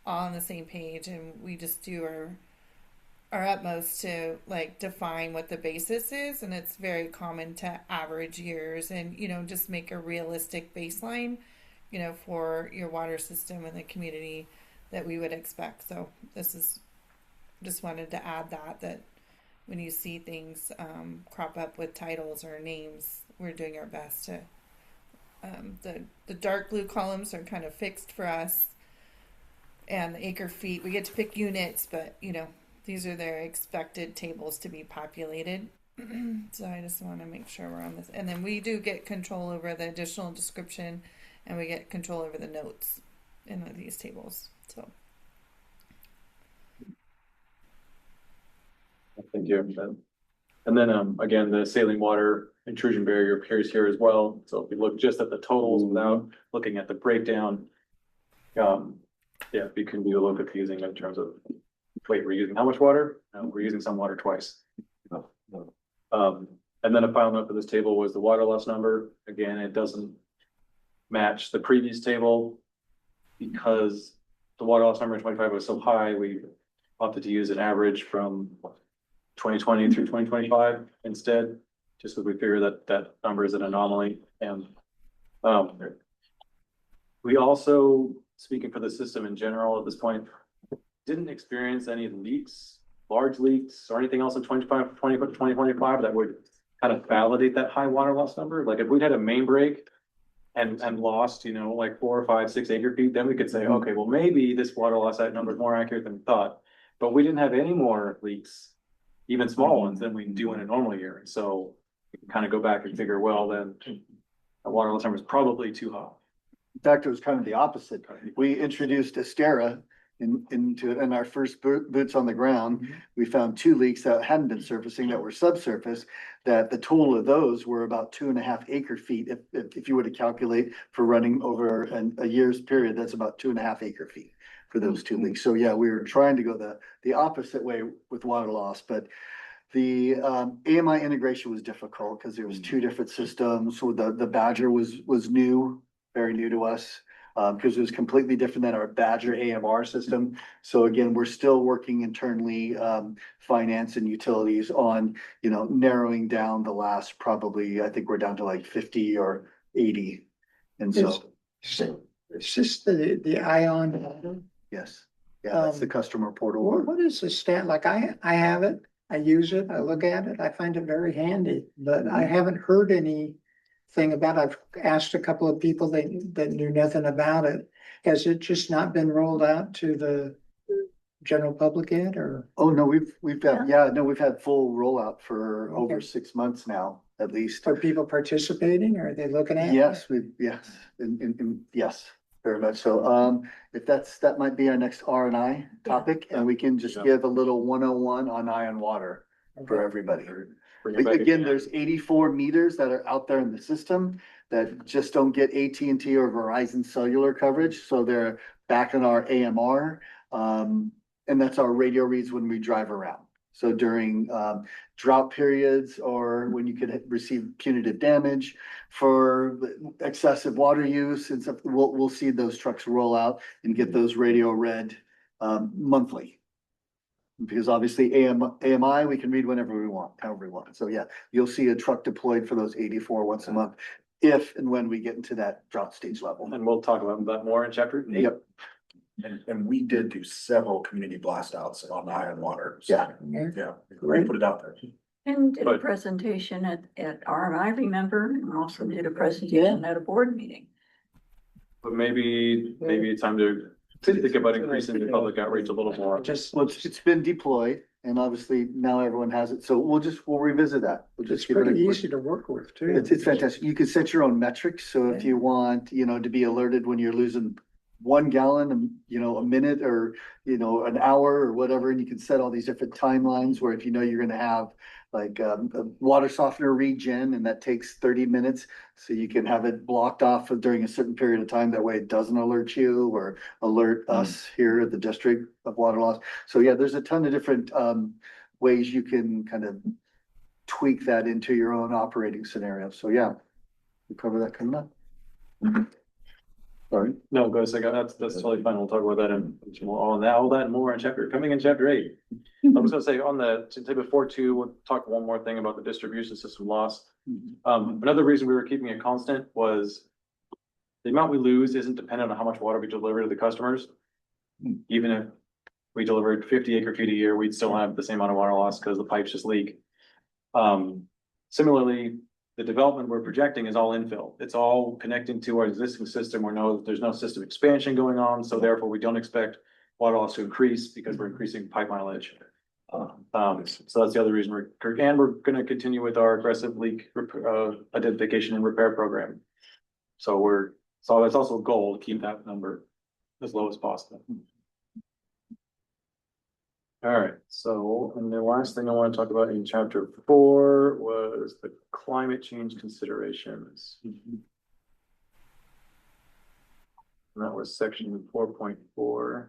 all on the same page, and we just do our utmost to like define what the basis is, and it's very common to average years and just make a realistic baseline for your water system and the community that we would expect. So this is just wanted to add that when you see things crop up with titles or names, we're doing our best to the dark blue columns are kind of fixed for us, and the acre feet, we get to pick units, but these are their expected tables to be populated. So I just want to make sure we're on this. And then we do get control over the additional description, and we get control over the notes in these tables. So Thank you. And then again, the saline water intrusion barrier appears here as well. So if you look just at the totals without looking at the breakdown, yeah, it can be a little confusing in terms of, wait, we're using how much water? No, we're using some water twice. And then a final note for this table was the water loss number. Again, it doesn't match the previous table because the water loss number in 25 was so high, we opted to use an average from 2020 through 2025 instead, just because we figure that that number is an anomaly. And we also, speaking for the system in general at this point, didn't experience any leaks, large leaks or anything else in 2025 that would kind of validate that high water loss number. Like if we'd had a main break and lost, like 4 or 5, 6 acre feet, then we could say, okay, well, maybe this water loss number is more accurate than we thought. But we didn't have any more leaks, even small ones, than we do in a normal year. So we can kind of go back and figure, well, then the water loss number is probably too high. In fact, it was kind of the opposite. We introduced Astera in our first boots on the ground. We found 2 leaks that hadn't been surfacing, that were subsurface, that the total of those were about 2.5 acre feet. If you were to calculate for running over a year's period, that's about 2.5 acre feet for those 2 leaks. So yeah, we were trying to go the opposite way with water loss, but the AMI integration was difficult because there was 2 different systems. So the Badger was new, very new to us, because it was completely different than our Badger AMR system. So again, we're still working internally, finance and utilities on, narrowing down the last, probably, I think we're down to like 50 or 80. And so. Is this the ION? Yes, yeah, that's the customer portal. What is the stat? Like I have it, I use it, I look at it, I find it very handy, but I haven't heard anything about it. I've asked a couple of people that knew nothing about it. Has it just not been rolled out to the general public yet, or? Oh, no, we've had full rollout for over 6 months now, at least. Are people participating? Are they looking at it? Yes, yes, very much so. If that might be our next R&I topic, and we can just give a little 101 on ion water for everybody. Again, there's 84 meters that are out there in the system that just don't get AT&T or Verizon cellular coverage. So they're back in our AMR. And that's our radio reads when we drive around. So during drought periods, or when you could receive punitive damage for excessive water use and stuff, we'll see those trucks roll out and get those radio read monthly. Because obviously AMI, we can read whenever we want, however we want. So yeah, you'll see a truck deployed for those 84 once a month, if and when we get into that drought stage level. And we'll talk about that more in chapter 8. Yep. And we did do several community blast outs on ion water. So, Yeah. We put it out there. And did a But- presentation at RMI, remember, and also did a presentation at a board meeting. But maybe it's time to think about increasing the public outreach a little more. Well, it's been deployed, and obviously now everyone has it, so we'll revisit that. We'll It's just give it a pretty quick. easy to work with too. It's fantastic. You can set your own metrics, so if you want, to be alerted when you're losing 1 gallon, a minute, or, an hour or whatever, and you can set all these different timelines where if you're gonna have like a water softener regen, and that takes 30 minutes. So you can have it blocked off during a certain period of time. That way it doesn't alert you or alert us here at the district of water loss. So yeah, there's a ton of different ways you can kind of tweak that into your own operating scenario. So yeah, we cover that coming up. Sorry. No, go a second. That's totally fine. We'll talk about that in all that and more in coming in chapter 8. I was gonna say to say before too, we'll talk one more thing about the distribution system loss. Another reason we were keeping it constant was the amount we lose isn't dependent on how much water we deliver to the customers. Even if we delivered 50 acre-feet a year, we'd still have the same amount of water loss because the pipes just leak. Similarly, the development we're projecting is all infill. It's all connecting to our existing system. There's no system expansion going on, so therefore we don't expect water loss to increase because we're increasing pipe mileage. So that's the other reason we're gonna continue with our aggressive leak identification and repair program. So that's also a goal to keep that number as low as possible. All right, so, and the last thing I want to talk about in chapter 4 was the climate change considerations. And that was section 4.4.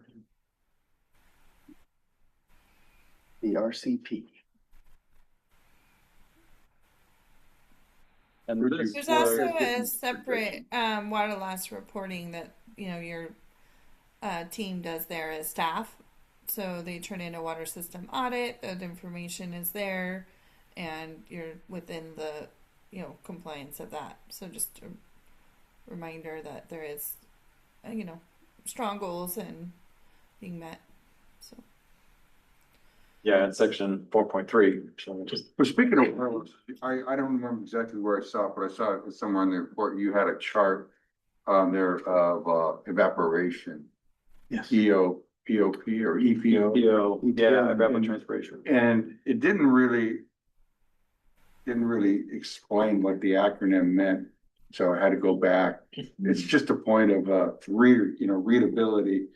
The RCP. And this There's was- also a separate water loss reporting that your team does there as staff. So they turn in a water system audit. That information is there, and you're within the compliance of that. So just a reminder that there is strong goals and being met. So Yeah, in section 4.3. So just Well, speaking of wireless, I don't remember exactly where I saw it, but I saw it somewhere in the report. You had a chart on there of evaporation. Yes. EOP or EPO. yeah, evapotranspiration. And it didn't really explain what the acronym meant. So I had to go back. It's just a point of readability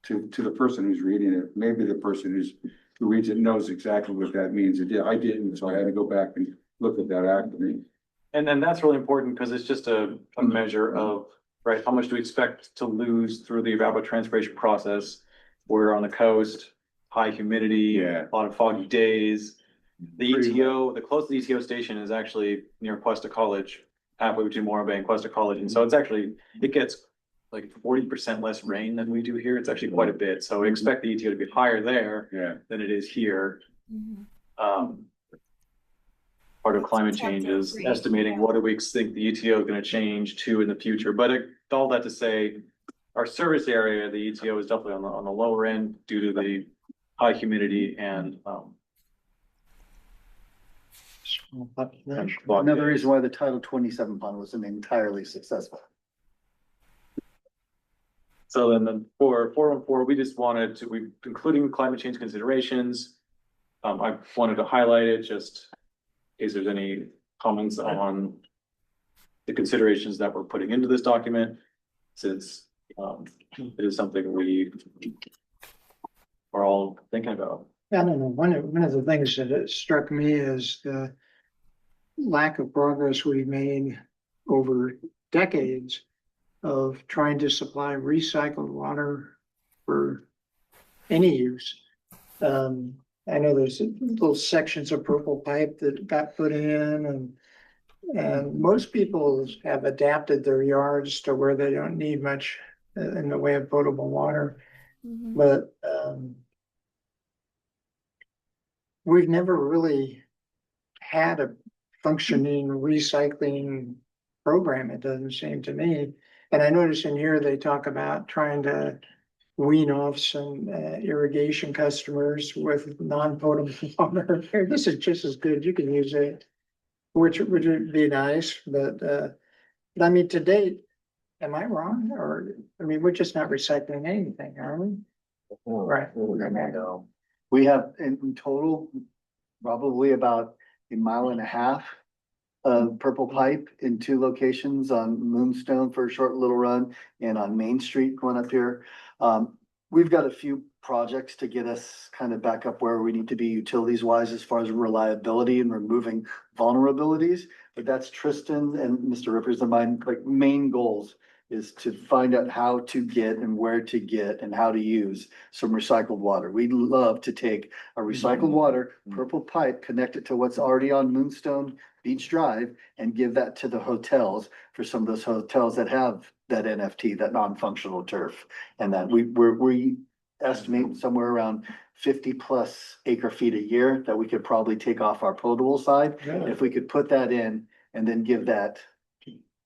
to the person who's reading it. Maybe the person who reads it knows exactly what that means. I didn't, so I had to go back and look at that acronym. And then that's really important because it's just a measure of, right, how much do we expect to lose through the evapotranspiration process? We're on the coast, high humidity, Yeah. a lot of foggy days. The ETO, the closest ETO station is actually near Cuesta College, halfway between Morro Bay and Cuesta College. And so it gets like 40% less rain than we do here. It's actually quite a bit. So we expect the ETO to be higher there than it is here. Part of climate change is estimating what do we think the ETO is going to change to in the future. But all that to say, our service area, the ETO is definitely on the lower end due to the high humidity and Another reason why the Title 27 fund wasn't entirely successful. So then for 414, we including climate change considerations. I wanted to highlight it just in case there's any comments on the considerations that we're putting into this document, since it is something we are all thinking about. I don't know, one of the things that struck me is the lack of progress we've made over decades of trying to supply recycled water for any use. I know there's little sections of purple pipe that got put in, and most people have adapted their yards to where they don't need much in the way of potable water. But we've never really had a functioning recycling program, it doesn't seem to me. And I notice in here they talk about trying to wean off some irrigation customers with non-potable water. This is just as good, you can use it, which would be nice, but I mean, to date, am I wrong? Or, I mean, we're just not recycling anything, are we? Right. We have in total, probably about 1.5 miles of purple pipe in 2 locations, on Moonstone for a short little run and on Main Street going up here. we've got a few projects to get us kind of back up where we need to be utilities wise as far as reliability and removing vulnerabilities. But that's Tristan and Mr. Rippers and mine, like main goals is to find out how to get and where to get and how to use some recycled water. We'd love to take a recycled water, purple pipe, connect it to what's already on Moonstone Beach Drive and give that to the hotels for some of those hotels that have that NFT, that non-functional turf. And that we estimate somewhere around 50+ acre feet a year that we could probably take off our potable side. If we could put that in and then give that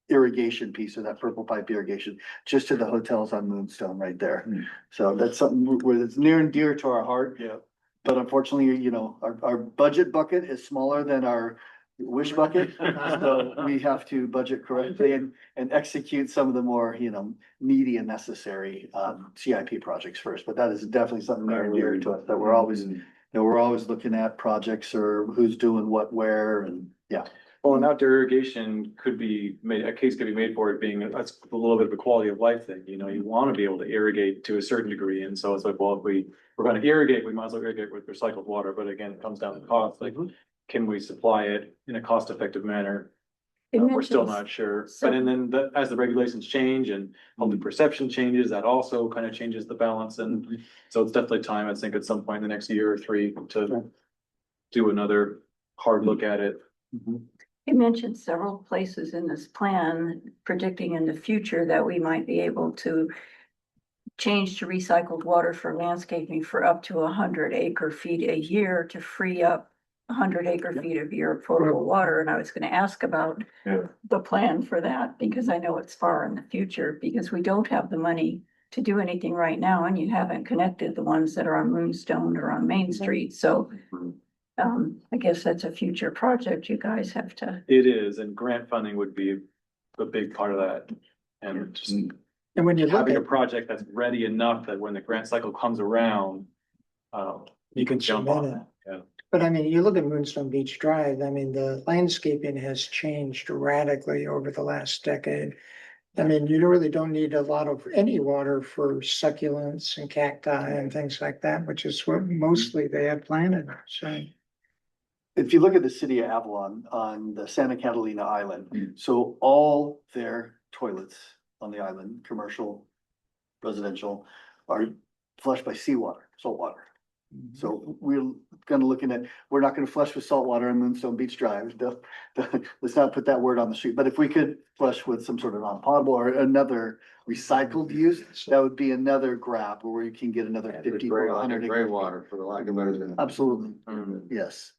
irrigation piece or that purple pipe irrigation just to the hotels on Moonstone right there. So that's something where it's near and dear to our heart. Yeah. But unfortunately, you know, our budget bucket is smaller than our wish bucket. So we have to budget correctly and execute some of the more, you know, needy and necessary CIP projects first. But that is definitely something near and dear to us that we're always, you know, we're always looking at projects or who's doing what, where, and yeah. Well, and outdoor irrigation could be made, a case could be made for it being, that's a little bit of a quality of life thing, you know, you want to be able to irrigate to a certain degree. And so it's like, well, if we're going to irrigate, we might as well irrigate with recycled water. But again, it comes down to cost, like, can we supply it in a cost effective manner? We're still not sure. But and then as the regulations change and public perception changes, that also kind of changes the balance. And so it's definitely time, I think, at some point in the next year or three to do another hard look at it. You mentioned several places in this plan predicting in the future that we might be able to change to recycled water for landscaping for up to 100 acre feet a year to free up 100 acre feet of your potable water. And I was going to ask about the plan for that because I know it's far in the future because we don't have the money to do anything right now. And you haven't connected the ones that are on Moonstone or on Main Street. So I guess that's a future project you guys have to. It is, and grant funding would be a big part of that. And just And when you look having a at, project that's ready enough that when the grant cycle comes around, you can jump on that. Yeah. but I mean, you look at Moonstone Beach Drive, I mean, the landscaping has changed radically over the last decade. I mean, you really don't need a lot of any water for succulents and cacti and things like that, which is what mostly they had planted, so. If you look at the city of Avalon on the Santa Catalina Island, so all their toilets on the island, commercial, residential, are flushed by seawater, salt water. So we're we're not gonna flush with salt water on Moonstone Beach Drive. Let's not put that word on the street, but if we could flush with some sort of non-potable or another recycled use, that would be another grab where you can get another 50 or 100. Gray water, for the lack of better term. Absolutely, yes.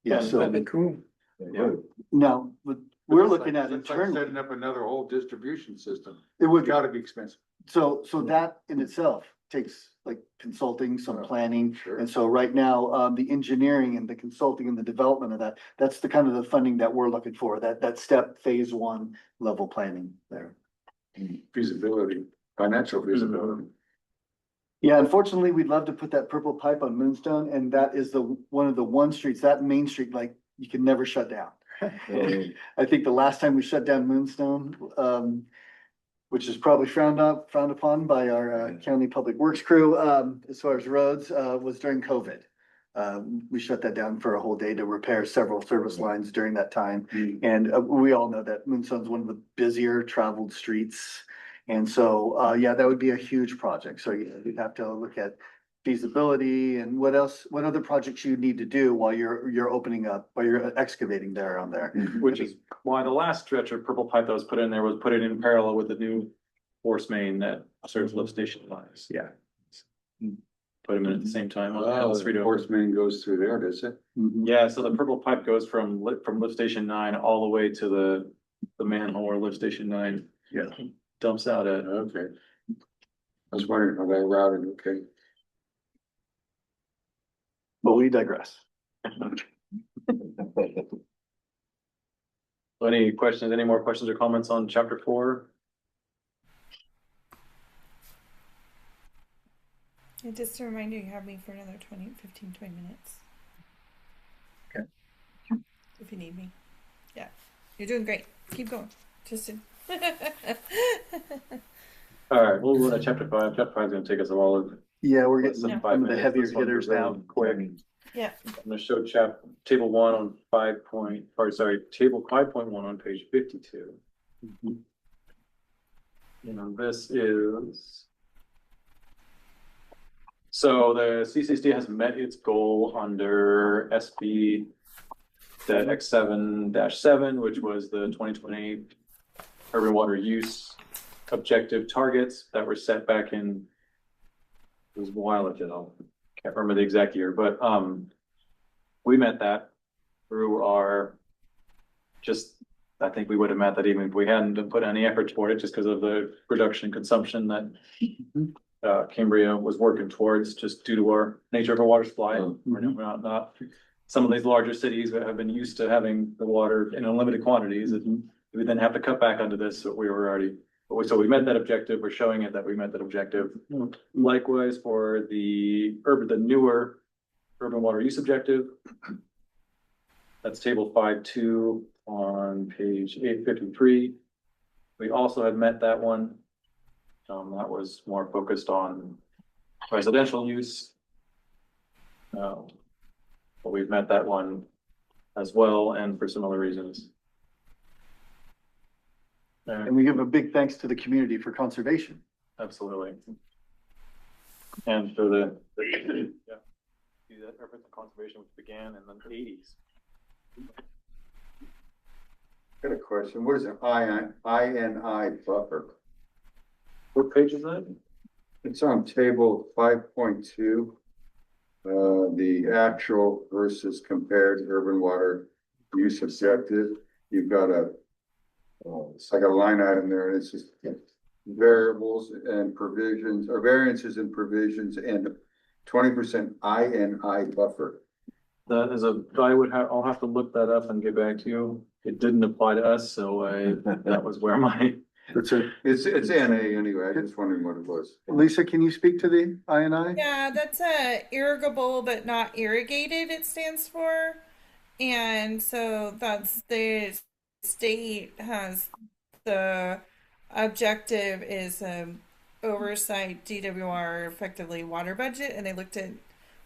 Yeah, so That'd be cool. Yeah. now, but we're looking at It's like internally, setting up another whole distribution system. it would, Gotta be expensive. so that in itself takes like consulting, some planning. Sure. And so right now, the engineering and the consulting and the development of that, that's the kind of the funding that we're looking for, that step phase one level planning there. Feasibility, financial feasibility. Yeah, unfortunately, we'd love to put that purple pipe on Moonstone, and that is one of the streets, that main street, like, you can never shut down. I think the last time we shut down Moonstone, which is probably frowned upon by our county public works crew, as far as roads, was during COVID. We shut that down for a whole day to repair several service lines during that time. And we all know that Moonstone's one of the busier traveled streets. And so, yeah, that would be a huge project. So you'd have to look at feasibility and what other projects you need to do while you're opening up, while you're excavating there on there. Which is why the last stretch of purple pipe that was put in there was put in parallel with the new force main that serves lift station lines. Yeah. Put them in at the same time. The force main goes through there, does it? Yeah, so the purple pipe goes from lift station 9 all the way to the manhole where lift station 9 dumps out at. Okay. I was wondering how that routed, okay. But we digress. Any questions, any more questions or comments on chapter 4? And just a reminder, you have me for another 20 minutes. Okay. If you need me. Yeah. You're doing great. Keep going. Tristan. All right, we'll go to chapter 5. Chapter 5 is gonna take us a while of Yeah, we're less getting than some 5 of the minutes. heavier This one's hitters really now. quick. Yeah. I'm gonna show table 1 on 5 point, or sorry, table 5.1 on page 52. And this is. So the CCSD has met its goal under SB the X7-7, which was the 2020 urban water use objective targets that were set back in, it was a while ago. Can't remember the exact year, but we met that through our I think we would have met that even if we hadn't put any effort toward it, just because of the reduction in consumption that Cambria was working towards, just due to our nature of our water supply. We're not some of these larger cities that have been used to having the water in unlimited quantities, and we then have to cut back onto this. So we were already, so we met that objective. We're showing it that we met that objective. Likewise for the newer urban water use objective. That's table 5.2 on page 853. We also had met that one. That was more focused on residential use. But we've met that one as well, and for similar reasons. And we give a big thanks to the community for conservation. Absolutely. And for the yeah, see that reference to conservation, which began in the 80s. Got a question. What is an INI buffer? What page is that? It's on table 5.2. The actual versus compared urban water use objective. You've got it's like a line item there, and it's just variables and provisions, or variances and provisions, and 20% INI buffer. That is I'll have to look that up and get back to you. It didn't apply to us, so that was where my. It's NA anyway. I just wondering what it was. Lisa, can you speak to the INI? Yeah, that's irrigable but not irrigated, it stands for. And so that's the state has the objective is oversight DWR, effectively water budget, and they looked at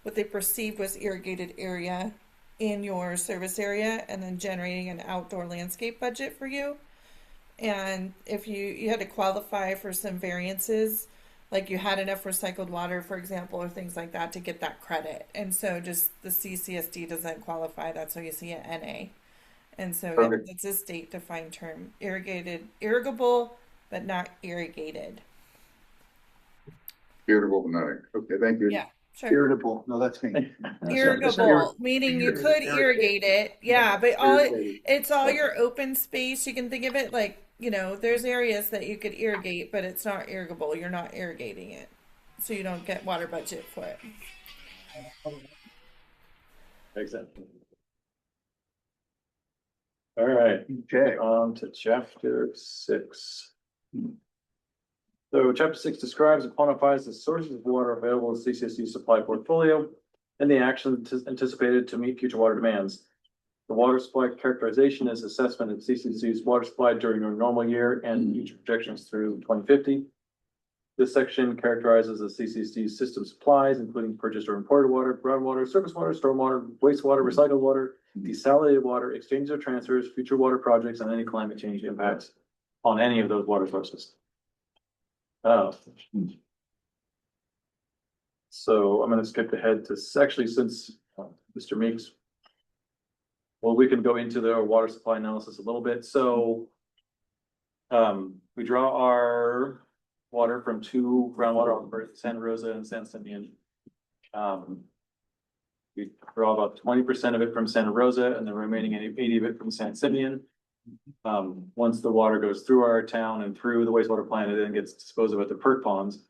what they perceived was irrigated area in your service area and then generating an outdoor landscape budget for you. And if you had to qualify for some variances, like you had enough recycled water, for example, or things like that to get that credit. And so just the CCSD doesn't qualify. That's why you see an NA. And so it's a state defined term, irrigable, but not irrigated. Irritable tonight. Okay, thank you. Yeah, sure. Irritable. No, that's me. Irrigable, meaning you could irrigate it. Yeah, but it's all your open space. You can think of it like, there's areas that you could irrigate, but it's not irrigable. You're not irrigating it. So you don't get water budget for it. Exactly. All right. Okay. On to chapter 6. So chapter 6 describes and quantifies the sources of water available in CCSD supply portfolio and the actions anticipated to meet future water demands. The water supply characterization is assessment of CCSD's water supply during a normal year and future projections through 2050. This section characterizes the CCSD system supplies, including purchased or imported water, groundwater, surface water, stormwater, wastewater, recycled water, desalinated water, exchanges or transfers, future water projects, and any climate change impacts on any of those water sources. So I'm going to skip ahead to actually, since Mr. Meeks, well, we can go into the water supply analysis a little bit. So we draw our water from 2 groundwater aquifers, Santa Rosa and San Simeon. We draw about 20% of it from Santa Rosa and the remaining 80 of it from San Simeon. Once the water goes through our town and through the wastewater plant, it then gets disposed of at the perk ponds.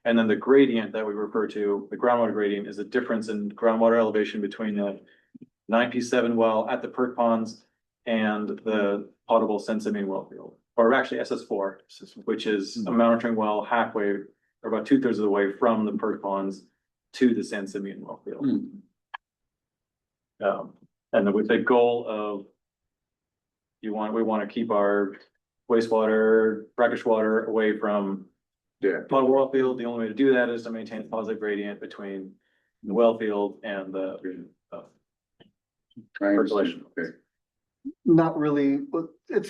And then the gradient that we refer to, the groundwater gradient, is the difference in groundwater elevation between the 9P7 well at the perk ponds and the potable San Simeon well field, or actually SS4, which is a monitoring well halfway, or about 2/3 of the way from the perk ponds to the San Simeon well field. And then with the goal of we want to keep our wastewater, brackish water away from Yeah, On a well field, the only way to do that is to maintain a positive gradient between the well field and the I understand. percolation. Okay. Not really, but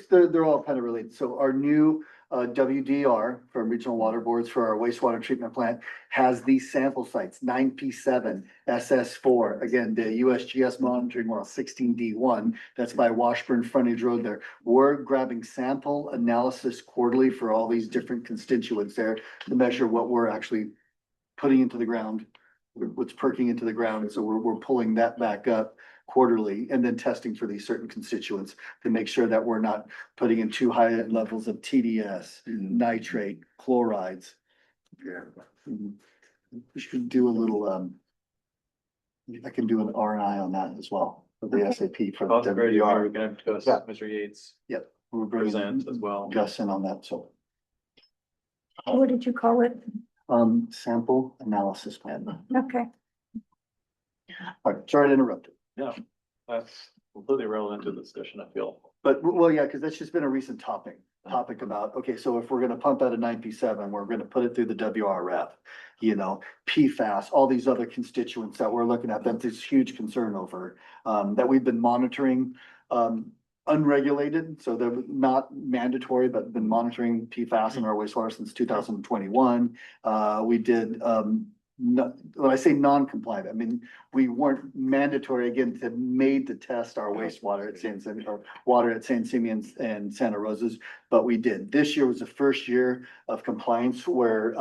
they're all kind of related. So our new WDR from Regional Water Boards for our wastewater treatment plant has these sample sites, 9P7, SS4. Again, the USGS monitoring model 16D1, that's by Washburn Frontage Road there. We're grabbing sample analysis quarterly for all these different constituents there to measure what we're actually putting into the ground, what's perking into the ground. So we're pulling that back up quarterly and then testing for these certain constituents to make sure that we're not putting in too high levels of TDS, nitrate, chlorides. Yeah. We should do a little, I can do an RNI on that as well, for the SAP for the Positive gradient, we're WDR. gonna have to discuss Yeah. Mr. Yates We're present as bringing well. Gus in on that, so, What did you call it? sample analysis plan. Okay. All right, sorry to interrupt. Yeah, that's completely relevant to the discussion, I feel. But, well, yeah, because that's just been a recent topic about, okay, so if we're gonna pump out a 9P7, we're gonna put it through the WRF. You know, PFAS, all these other constituents that we're looking at, that's this huge concern over, that we've been monitoring, unregulated, so they're not mandatory, but been monitoring PFAS in our wastewater since 2021. We did, when I say non-compliant, I mean, we weren't mandatory again to made to test our wastewater at San Simeon or water at San Simeon and Santa Rosa's, but we did. This year was the first year of compliance where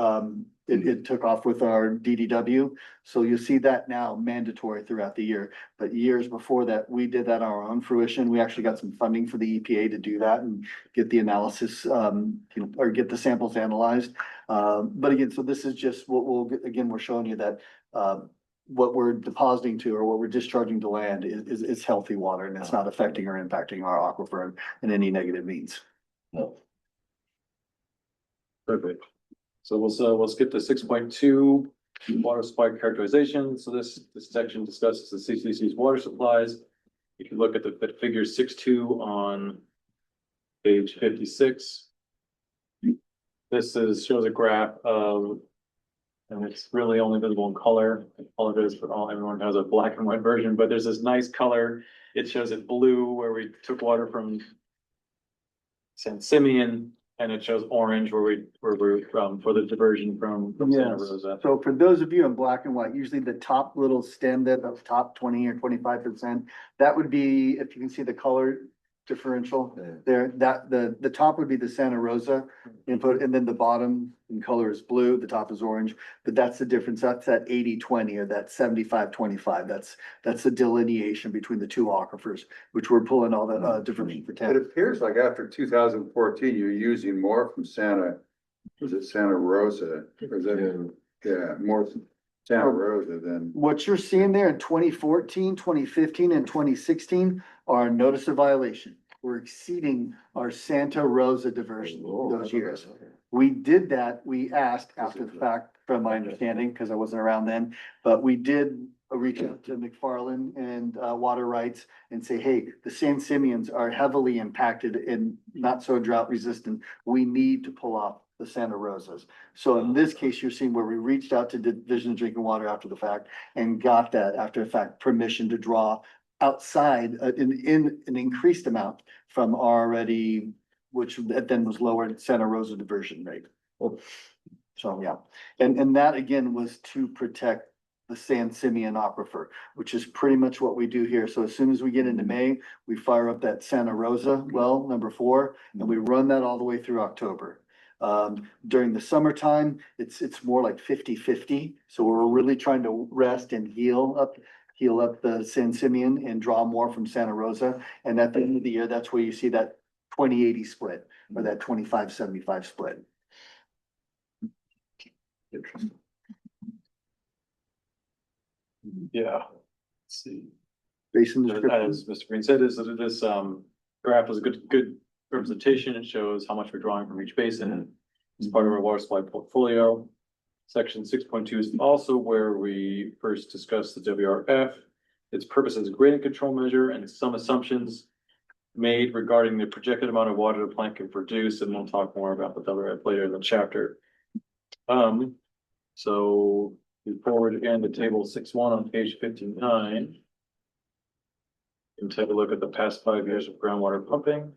it took off with our DDW. So you'll see that now mandatory throughout the year. But years before that, we did that on our own fruition. We actually got some funding for the EPA to do that and get the analysis, or get the samples analyzed. But again, so this is just what we're showing you that, what we're depositing to or what we're discharging to land is healthy water and it's not affecting or impacting our aquifer in any negative means. Perfect. So we'll skip to 6.2, water supply characterization. So this section discusses the CCC's water supplies. If you look at the figure 6.2 on page 56. This shows a graph of, and it's really only visible in color. I apologize for everyone has a black and white version, but there's this nice color. It shows it blue where we took water from San Simeon, and it shows orange where we're from for the diversion from Santa Yes. Rosa. So for those of you in black and white, usually the top little stem that of top 20 or 25%, that would be, if you can see the color differential there, that the top would be the Santa Rosa input, and then the bottom in color is blue, the top is orange. But that's the difference. That's that 80-20 or that 75-25. That's the delineation between the two aquifers, which we're pulling all the different for It 10. appears like after 2014, you're using more from was it Santa Rosa? Or is that, yeah, more Santa Rosa than, What you're seeing there in 2014, 2015, and 2016 are notice of violation. We're exceeding our Santa Rosa diversion those years. We did that, we asked after the fact, from my understanding, because I wasn't around then, but we did reach out to McFarland and Water Rights and say, hey, the San Simeons are heavily impacted and not so drought resistant. We need to pull off the Santa Rosas. So in this case, you're seeing where we reached out to Division of Drinking Water after the fact and got that after the fact permission to draw outside in an increased amount from already, which then was lowered Santa Rosa diversion rate. So, yeah, and that again was to protect the San Simeon aquifer, which is pretty much what we do here. So as soon as we get into May, we fire up that Santa Rosa well, number 4, and we run that all the way through October. During the summertime, it's more like 50-50. So we're really trying to rest and heal up the San Simeon and draw more from Santa Rosa. And at the end of the year, that's where you see that 20-80 split or that 25-75 split. Interesting. Yeah. Let's see. Basin description. As Mr. Green said, is that this graph is a good representation. It shows how much we're drawing from each basin as part of our water supply portfolio. Section 6.2 is also where we first discussed the WRF. Its purpose as a gradient control measure and some assumptions made regarding the projected amount of water the plant can produce, and we'll talk more about the WRF later in the chapter. So we forward again to table 6.1 on page 59. You can take a look at the past 5 years of groundwater pumping.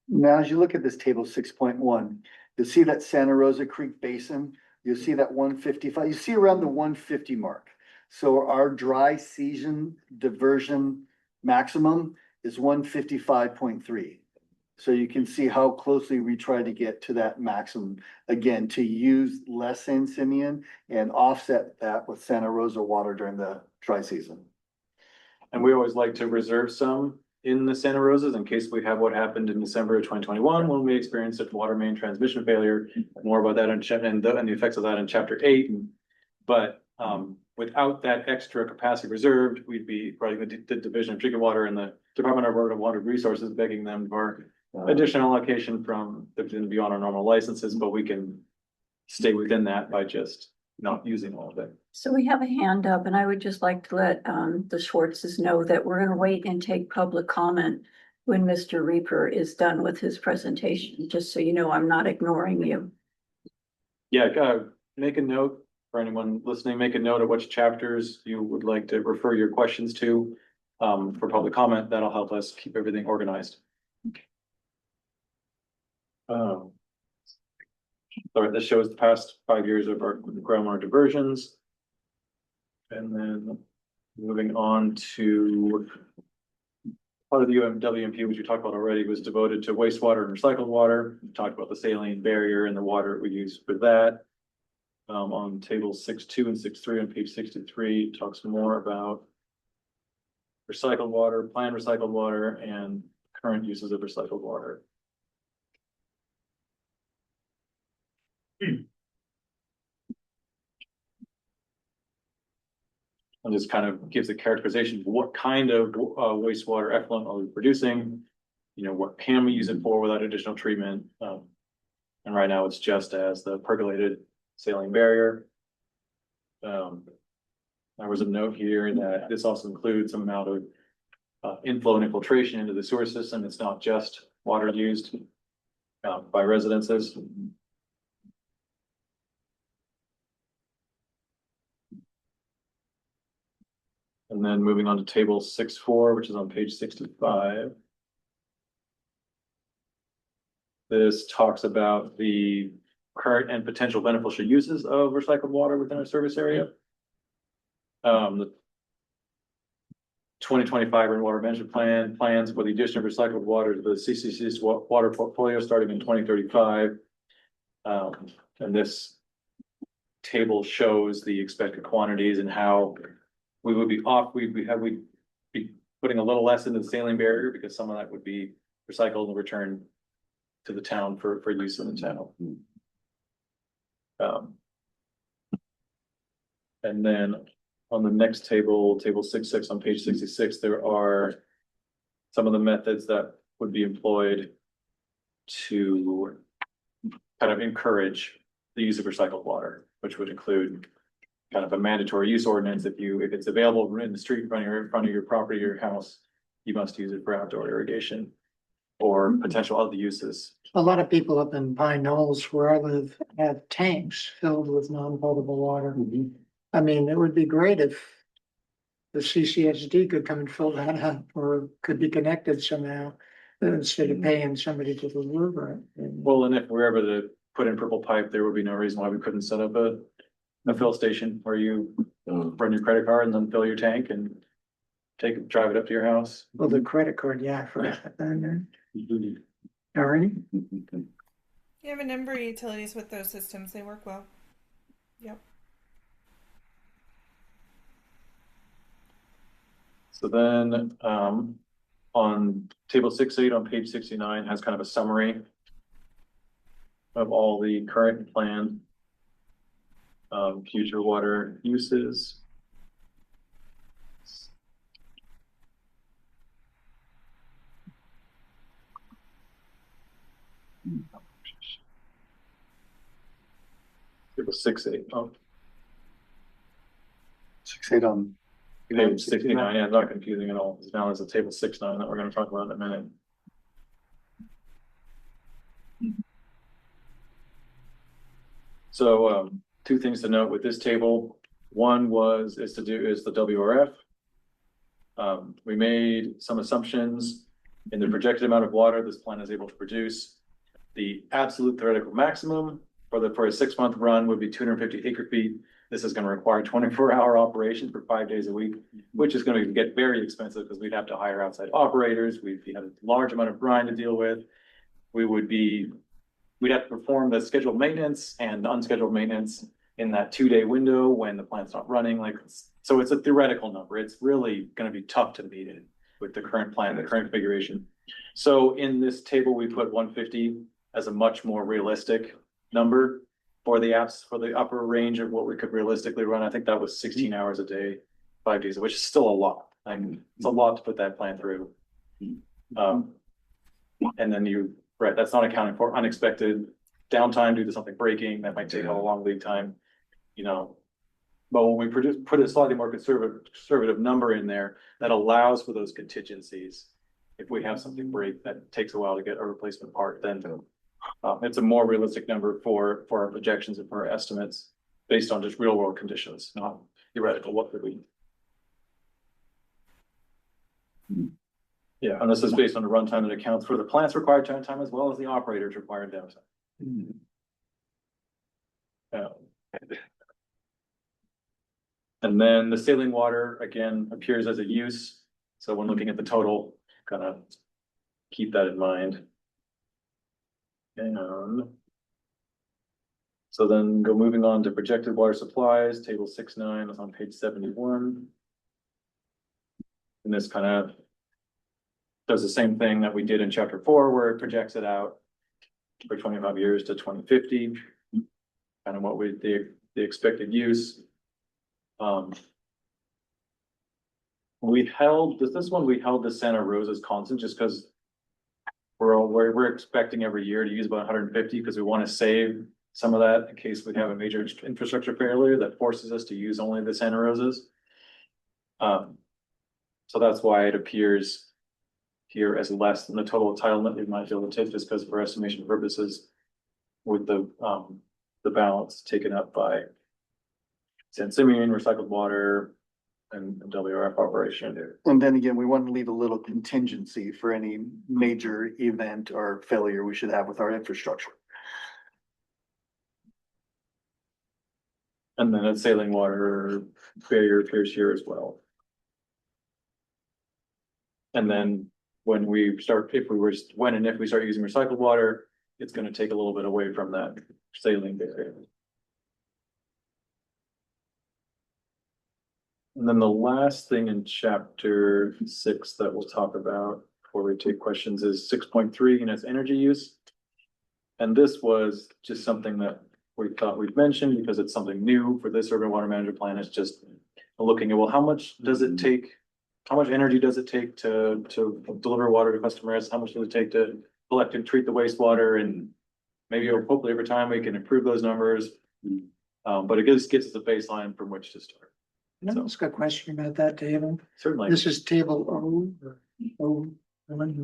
Now, as you look at this table 6.1, you'll see that Santa Rosa Creek Basin, you'll see that 155, you see around the 150 mark. So our dry season diversion maximum is 155.3. So you can see how closely we try to get to that maximum, again, to use less San Simeon and offset that with Santa Rosa water during the dry season. And we always like to reserve some in the Santa Rosas in case we have what happened in December of 2021 when we experienced a water main transmission failure. More about that and the effects of that in chapter 8. But without that extra capacity reserved, we'd be probably the Division of Drinking Water and the Department of Water Resources begging them for additional allocation from beyond our normal licenses, but we can stay within that by just not using all of it. So we have a hand up, and I would just like to let the Schwartzes know that we're gonna wait and take public comment when Mr. Reaper is done with his presentation, just so you know, I'm not ignoring you. Yeah, make a note for anyone listening, make a note of which chapters you would like to refer your questions to for public comment. That'll help us keep everything organized. All right, this shows the past 5 years of our groundwater diversions. And then moving on to part of the WMP, which we talked about already, was devoted to wastewater and recycled water. We talked about the saline barrier and the water we use for that. On tables 6.2 and 6.3 on page 63, talks more about recycled water, planned recycled water, and current uses of recycled water. And this kind of gives a characterization of what kind of wastewater effluent are we producing, you know, what can we use it for without additional treatment. And right now it's just as the percolated saline barrier. There was a note here that this also includes some amount of inflow and infiltration into the sewer system. It's not just water used by residences. And then moving on to table 6.4, which is on page 65. This talks about the current and potential beneficial uses of recycled water within our service area. The 2025 Water Management Plan plans for the addition of recycled water to the CCC's water portfolio starting in 2035. And this table shows the expected quantities and how we would we'd be putting a little less into the saline barrier because some of that would be recycled and returned to the town for use in the town. And then on the next table, table 6.6 on page 66, there are some of the methods that would be employed to kind of encourage the use of recycled water, which would include kind of a mandatory use ordinance. If it's available in the street in front of your property, your house, you must use it for outdoor irrigation or potential other uses. A lot of people up in Pine Knolls where I live have tanks filled with non-potable water. I mean, it would be great if the CCSD could come and fill that up or could be connected somehow instead of paying somebody to deliver it. Well, and if we're able to put in purple pipe, there would be no reason why we couldn't set up a fill station where you run your credit card and then fill your tank and drive it up to your house. Well, the credit card, yeah, for that. All right. You have a number of utilities with those systems. They work well. Yep. So then on table 6.8 on page 69 has kind of a summary of all the current and planned future water uses. Table 6.8. Oh, 6.8 on. page 69. Yeah, not confusing at all. Now there's a table 6.9 that we're going to talk about in a minute. So, two things to note with this table. One is the WRF. We made some assumptions in the projected amount of water this plant is able to produce. The absolute theoretical maximum for a 6-month run would be 250 acre feet. This is going to require 24-hour operations for 5 days a week, which is going to get very expensive because we'd have to hire outside operators. We'd have a large amount of brine to deal with. We'd have to perform the scheduled maintenance and unscheduled maintenance in that 2-day window when the plant's not running. So it's a theoretical number. It's really going to be tough to meet it with the current plan, the current configuration. So in this table, we put 150 as a much more realistic number for the upper range of what we could realistically run. I think that was 16 hours a day, 5 days, which is still a lot. I mean, it's a lot to put that plant through. And then right, that's not accounting for unexpected downtime due to something breaking that might take a long lead time, But when we put a slightly more conservative number in there, that allows for those contingencies. If we have something break that takes a while to get a replacement part, then it's a more realistic number for our projections and for our estimates based on just real world conditions, not theoretical. What could we? Yeah, and this is based on the runtime that accounts for the plant's required downtime as well as the operator's required downtime. And then the saline water again appears as a use. So when looking at the total, kind of keep that in mind. And so then moving on to projected water supplies, table 6.9 is on page 71. And this kind of does the same thing that we did in chapter 4, where it projects it out for 25 years to 2050, kind of what the expected use. We held the Santa Rosa's constant just because we're expecting every year to use about 150 because we want to save some of that in case we have a major infrastructure failure that forces us to use only the Santa Rosa's. So that's why it appears here as less than the total entitlement we might be able to take, just because for estimation purposes, with the balance taken up by San Simeon, recycled water, and WRF operation. And then again, we want to leave a little contingency for any major event or failure we should have with our infrastructure. And then a saline water barrier appears here as well. And then when we start using recycled water, it's going to take a little bit away from that saline barrier. And then the last thing in chapter 6 that we'll talk about before we take questions is 6.3, and it's energy use. And this was just something that we thought we'd mention because it's something new for this urban water management plan. It's just looking at, well, how much energy does it take to deliver water to customers? How much does it take to collect and treat the wastewater? And maybe hopefully over time we can improve those numbers. But it gets us a baseline from which to start. Can I ask a question about that table? Certainly. This is table O or O.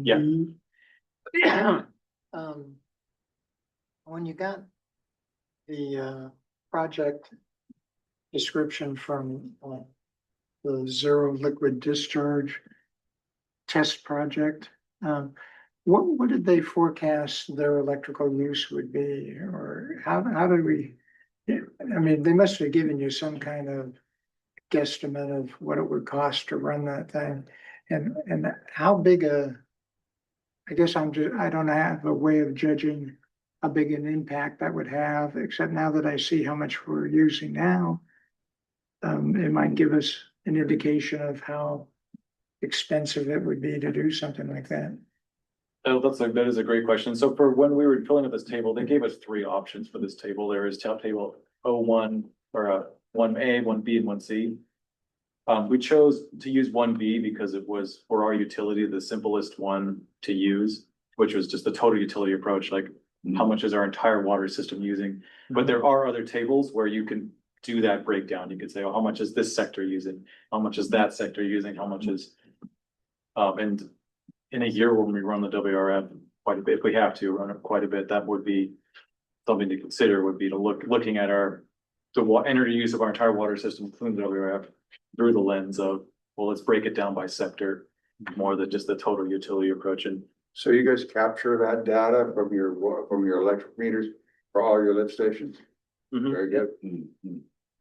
Yeah. When you got the project description from the zero liquid discharge test project, what did they forecast their electrical use would be, or how did we? I mean, they must have given you some kind of guesstimate of what it would cost to run that thing, and how big I guess I don't have a way of judging how big an impact that would have, except now that I see how much we're using now, it might give us an indication of how expensive it would be to do something like that. Oh, that is a great question. So for when we were filling up this table, they gave us 3 options for this table. There is table O1 or 1A, 1B, and 1C. We chose to use 1B because it was, for our utility, the simplest one to use, which was just the total utility approach, like how much is our entire water system using. But there are other tables where you can do that breakdown. You could say, oh, how much is this sector using? How much is that sector using? How much is, and in a year when we run the WRF quite a bit, if we have to run it quite a bit, that would be something to consider would be to looking at the energy use of our entire water system, including the WRF, through the lens of, well, let's break it down by sector more than just the total utility approach. And So you guys capture that data from your electric meters for all your lift stations? Very good.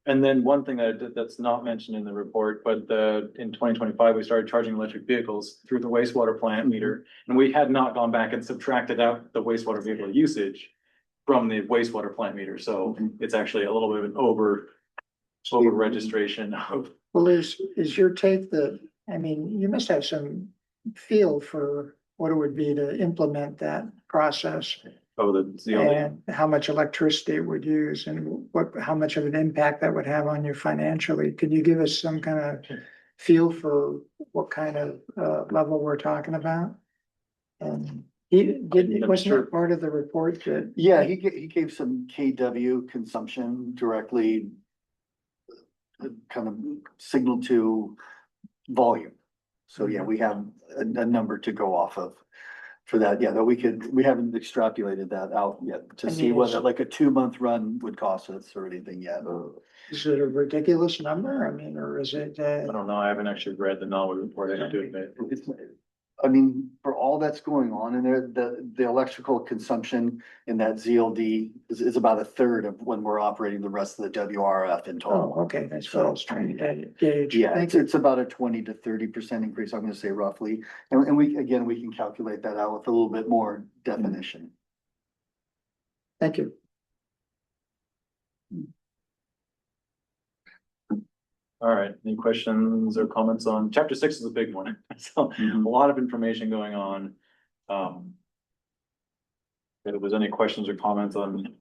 And then one thing that's not mentioned in the report, but in 2025, we started charging electric vehicles through the wastewater plant meter. And we had not gone back and subtracted out the wastewater vehicle usage from the wastewater plant meter. So it's actually a little bit of an over registration of. Well, is your take that, I mean, you must have some feel for what it would be to implement that process The only, and how much electricity it would use and how much of an impact that would have on you financially. Could you give us some kind of feel for what kind of level we're talking about? And wasn't it part of the report that? Yeah, he gave some KW consumption directly kind of signal to volume. So yeah, we have a number to go off of for that. Yeah, that we haven't extrapolated that out yet to see whether like a 2-month run would cost us or anything yet. Is it a ridiculous number? I mean, or is it? I don't know, I haven't actually read the NAWA report, I have to admit. I mean, for all that's going on in there, the electrical consumption in that ZLD is about a third of when we're operating the rest of the WRF in Oh, total. okay, that's what I was trying to gauge. Yeah, Thank you. it's about a 20 to 30% increase, I'm gonna say roughly. And we can calculate that out with a little bit more definition. Thank you. All right, any questions or comments on chapter 6 is a big one, so a lot of information going on. If there was any questions or comments on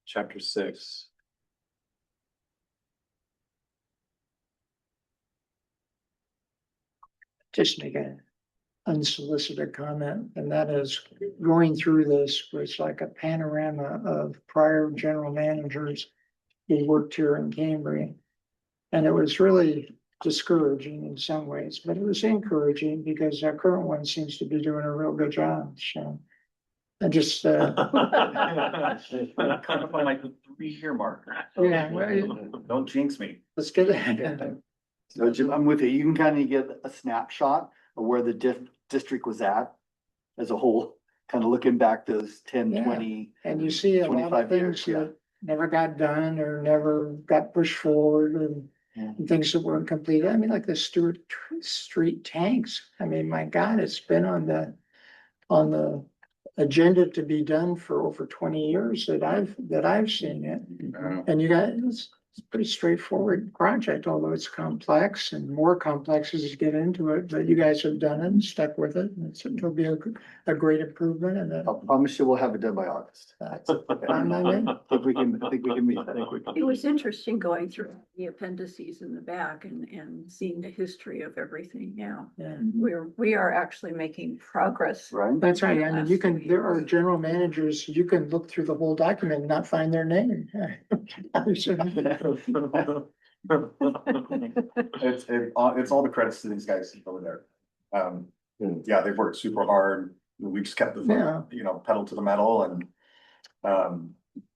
chapter 6. Just make an unsolicited comment, and that is going through this was like a panorama of prior general managers who worked here in Cambria. And it was really discouraging in some ways, but it was encouraging because our current one seems to be doing a real good job. So I just, Kind of on like the 3-year mark. Yeah, well, Don't jinx me. let's get it. So Jim, I'm with you. You can kind of get a snapshot of where the district was at as a whole, kind of looking back those 10, Yeah. 20. And you see a lot 25 of things years, yeah. that never got done or never got pushed forward and things that weren't completed. I mean, like the Stewart Street tanks. I mean, my God, it's been on the agenda to be done for over 20 years that I've seen it. And you guys, it's a pretty straightforward project, although it's complex and more complex as you get into it, but you guys have done it and stuck with it. And it'll be a great improvement and I'll promise you we'll have it done by August. fine by me. I think we can meet that. It was interesting going through the appendices in the back and seeing the history of everything. Yeah. Yeah. We are actually making progress. Right? That's right. I mean, there are general managers, you can look through the whole document and not find their name. It's all the credits to these guys over there. Yeah, they've worked super hard. We just kept the Yeah. foot, pedal to the metal and.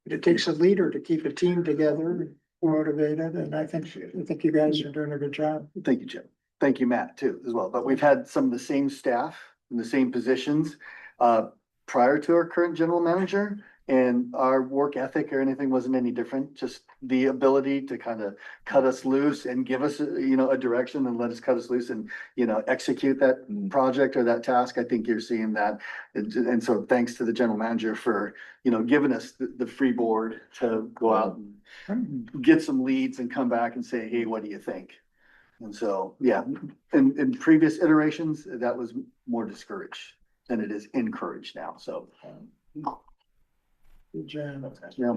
It takes a leader to keep a team together, motivated, and I think you guys are doing a good job. Thank you, Jim. Thank you, Matt, too, as well. But we've had some of the same staff in the same positions prior to our current general manager. And our work ethic or anything wasn't any different, just the ability to kind of cut us loose and give us, a direction and let us cut us loose and, execute that project or that task. I think you're seeing that. And so thanks to the general manager for, giving us the free board to go out and get some leads and come back and say, hey, what do you think? And so, yeah, in previous iterations, that was more discouraged than it is encouraged now. So. Good job. Yeah.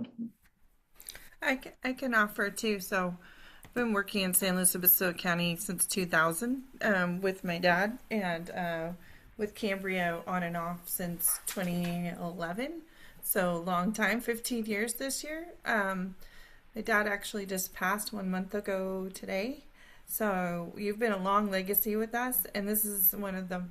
I can offer too. So I've been working in San Luis Obispo County since 2000 with my dad and with Cambria on and off since 2011. So long time, 15 years this year. My dad actually just passed 1 month ago today. So you've been a long legacy with us, and this is one of the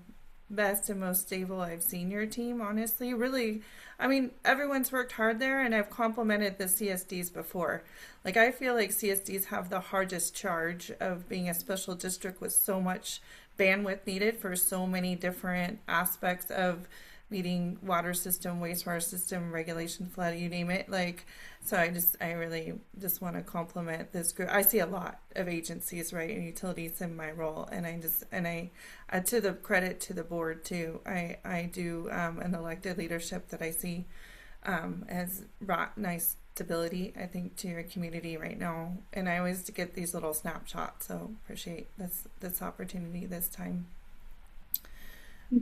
best and most stable I've seen your team, honestly. Really, I mean, everyone's worked hard there, and I've complimented the CSDs before. Like, I feel like CSDs have the hardest charge of being a special district with so much bandwidth needed for so many different aspects of meeting water system, wastewater system, regulation, flood, you name it. Like, so I really just want to compliment this group. I see a lot of agencies, right, and utilities in my role, and I to the credit to the board too. I do an elected leadership that I see has brought nice stability, I think, to your community right now. And I always get these little snapshots, so appreciate this opportunity this time.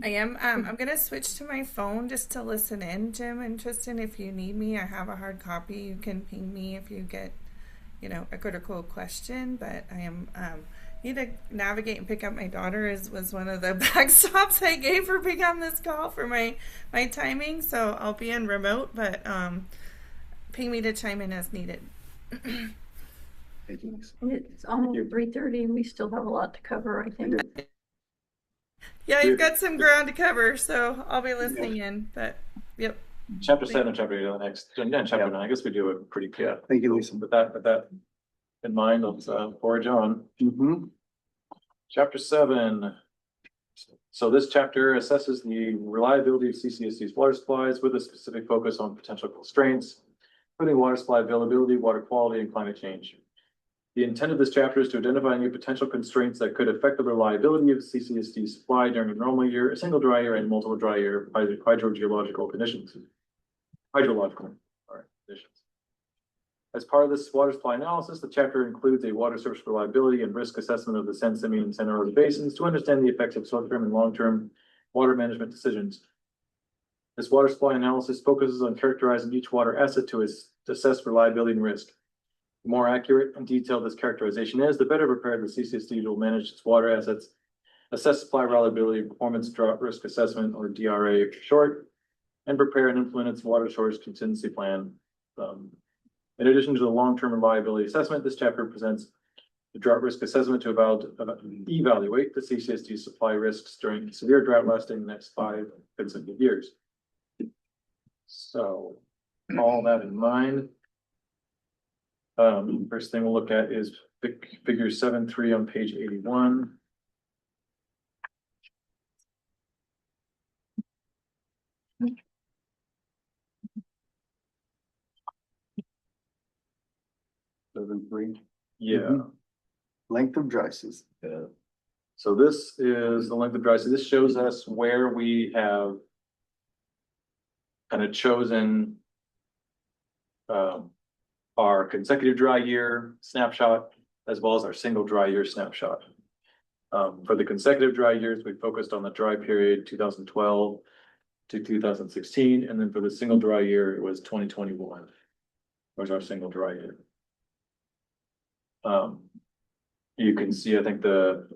I'm gonna switch to my phone just to listen in, Jim and Tristan. If you need me, I have a hard copy. You can ping me if you get, a critical question. But I am need to navigate and pick up my daughter was one of the backstops I gave for being on this call for my timing. So I'll be in remote, but ping me to chime in as needed. And it's almost 3:30 and we still have a lot to cover, I think. Yeah, you've got some ground to cover, so I'll be listening in. But yep. Chapter 7 and chapter 8 are the next, and chapter 9. I guess we do it pretty clear. Thank you, Lisa. With that in mind, let's forge on. Chapter 7. So this chapter assesses the reliability of CCSD's water supplies with a specific focus on potential constraints, including water supply availability, water quality, and climate change. The intent of this chapter is to identify any potential constraints that could affect the reliability of CCSD supply during a normal year, a single dry year, and multiple dry year hydrogeological conditions. Conditions. As part of this water supply analysis, the chapter includes a water source reliability and risk assessment of the San Simeon and Santa Rosa basins to understand the effects of short-term and long-term water management decisions. This water supply analysis focuses on characterizing each water asset to assess reliability and risk. The more accurate and detailed this characterization is, the better prepared the CCSD will manage its water assets, assess supply reliability, performance drought risk assessment, or DRA for short, and prepare and implement its water source contingency plan. In addition to the long-term reliability assessment, this chapter presents the drought risk assessment to evaluate the CCSD supply risks during severe drought lasting the next 5 consecutive years. So, all that in mind. First thing we'll look at is figure 7.3 on page 81. Yeah. Length of dry season. Yeah. So this is the length of dry season. This shows us where we have kind of chosen our consecutive dry year snapshot, as well as our single dry year snapshot. For the consecutive dry years, we focused on the dry period 2012 to 2016, and then for the single dry year, it was 2021. Was our single dry year. You can see, I think the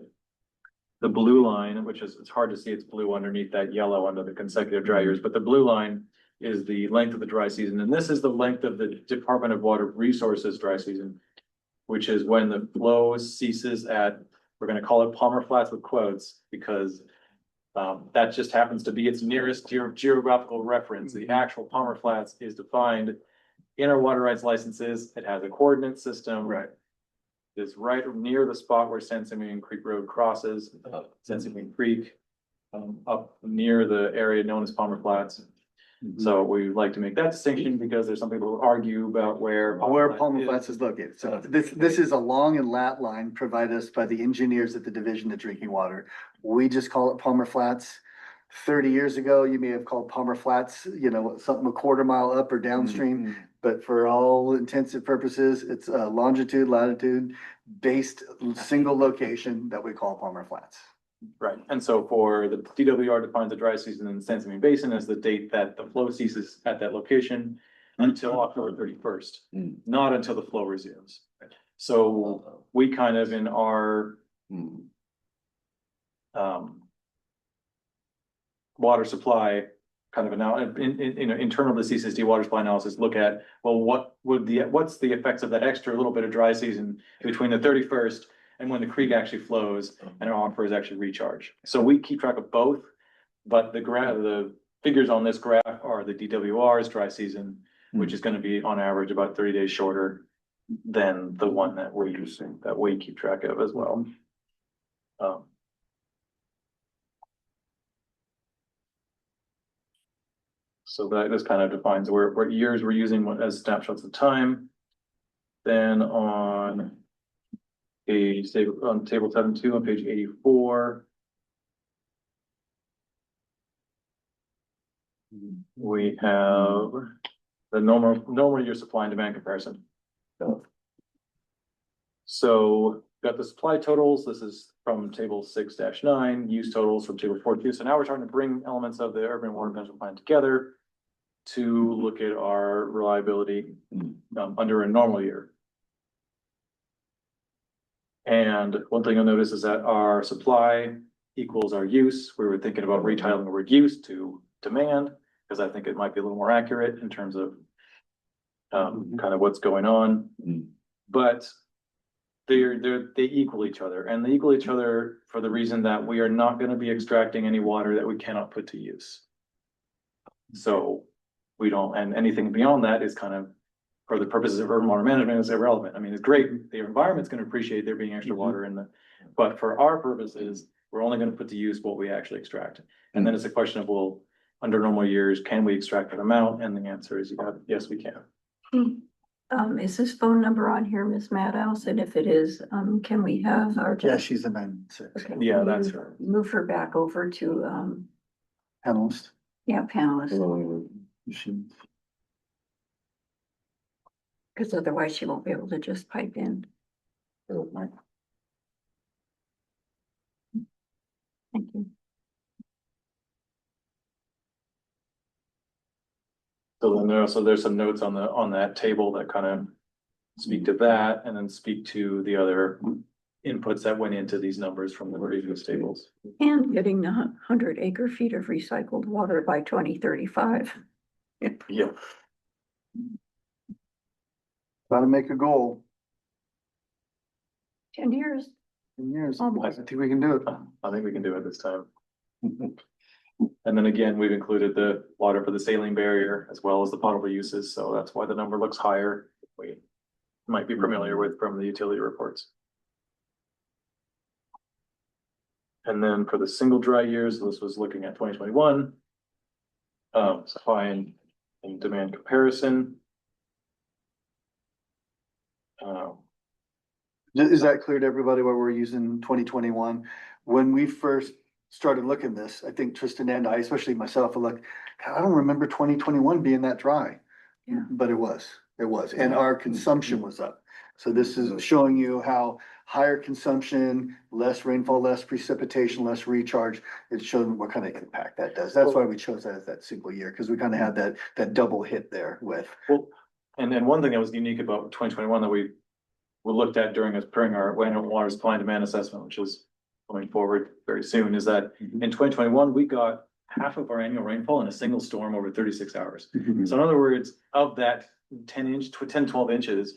blue line, which is, it's hard to see, it's blue underneath that yellow under the consecutive dry years, but the blue line is the length of the dry season. And this is the length of the Department of Water Resources dry season, which is when the flow ceases at, we're going to call it Palmer Flats with quotes, because that just happens to be its nearest geographical reference. The actual Palmer Flats is defined in our water rights licenses. It has a coordinate system. Right. It's right near the spot where San Simeon Creek Road crosses, San Simeon Creek, up near the area known as Palmer Flats. So we like to make that distinction because there's some people who argue about where Palmer Flats is located. So this is a long and lat line provided us by the engineers at the Division of Drinking Water. We just call it Palmer Flats. 30 years ago, you may have called Palmer Flats, something a quarter mile up or downstream. But for all intensive purposes, it's a longitude, latitude based single location that we call Palmer Flats. Right, and so for the DWR defines the dry season in the San Simeon Basin as the date that the flow ceases at that location until October 31st, not until the flow resumes. So we kind of in our water supply kind of internal to CSD water supply analysis, look at, well, what's the effects of that extra little bit of dry season between the 31st and when the creek actually flows and our aquifers actually recharge. So we keep track of both. But the figures on this graph are the DWR's dry season, which is gonna be on average about 30 days shorter than the one that we keep track of as well. So that just kind of defines what years we're using as snapshots of time. Then on table 7.2 on page 84. We have the normal year supply and demand comparison. So got the supply totals. This is from table 6-9, use totals from table 4.2. So now we're trying to bring elements of the urban water management plan together to look at our reliability under a normal year. And one thing you'll notice is that our supply equals our use. We were thinking about retitling the word use to demand, because I think it might be a little more accurate in terms of kind of what's going on. But they equal each other, and they equal each other for the reason that we are not going to be extracting any water that we cannot put to use. So we don't, and anything beyond that is kind of, for the purposes of urban water management, is irrelevant. I mean, it's great, the environment's going to appreciate there being extra water in the, but for our purposes, we're only going to put to use what we actually extract. And then it's a question of, well, under normal years, can we extract that amount? And the answer is yes, we can. Is this phone number on here, Ms. Madhouse? And if it is, can we have our? Yeah, she's the 96 Okay, Yeah, will that's you right. Move her back over to, panelist. yeah, panelist, Machines. because otherwise she won't be able to just pipe in. Thank you. So then there's some notes on that table that kind of speak to that, and then speak to the other inputs that went into these numbers from the previous tables. And getting 100 acre feet of recycled water by 2035. Yeah. Gotta make a goal 10 years. in years. I Almost. think we can do it. I think we can do it this time. And then again, we've included the water for the saline barrier as well as the potable uses, so that's why the number looks higher. We might be familiar with from the utility reports. And then for the single dry years, this was looking at 2021. Supply and demand comparison. Is that clear to everybody what we're using 2021? When we first started looking at this, I think Tristan and I, especially myself, were like, I don't remember 2021 being that dry. Yeah. But it was, and our consumption was up. So this is showing you how higher consumption, less rainfall, less precipitation, less recharge, it's showing what kind of impact that does. That's why we chose that as that single year, because we kind of had that double hit there with. Well, and then one thing that was unique about 2021 that we looked at during our annual water supply and demand assessment, which is coming forward very soon, is that in 2021, we got half of our annual rainfall in a single storm over 36 hours. So in other words, of that 12 inches,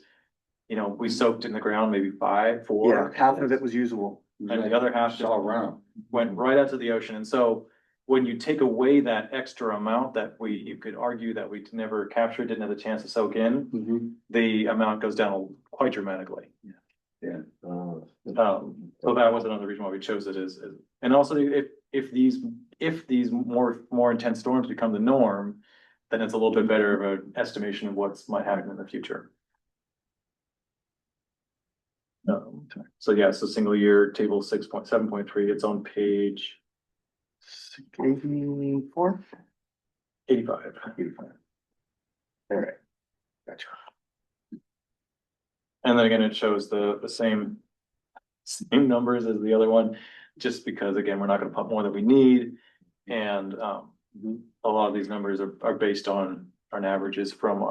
we soaked in the ground maybe 5, 4. Yeah, half of it was usable. And the other half just all around. went right out to the ocean. And so when you take away that extra amount that you could argue that we never captured, didn't have the chance to soak in, the amount goes down quite dramatically. Yeah. So that was another reason why we chose it and also if these more intense storms become the norm, then it's a little bit better of an estimation of what's might happen in the future. So yeah, so single year table 6.7.3, it's on page 84? 85. All right. Gotcha. And then again, it shows the same numbers as the other one, just because again, we're not gonna pump more than we need. And a lot of these numbers are based on averages from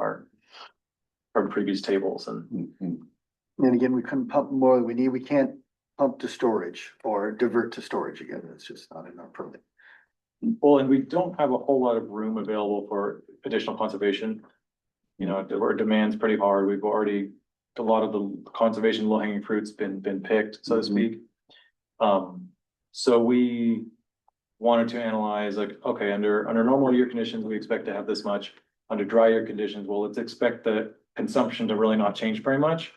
previous tables and. And again, we couldn't pump more than we need. We can't pump to storage or divert to storage again. It's just not in our permit. Well, and we don't have a whole lot of room available for additional conservation. Our demand's pretty hard. We've already, a lot of the conservation low hanging fruit's been picked, so to speak. So we wanted to analyze like, okay, under normal year conditions, we expect to have this much. Under dry year conditions, well, let's expect the consumption to really not change very much.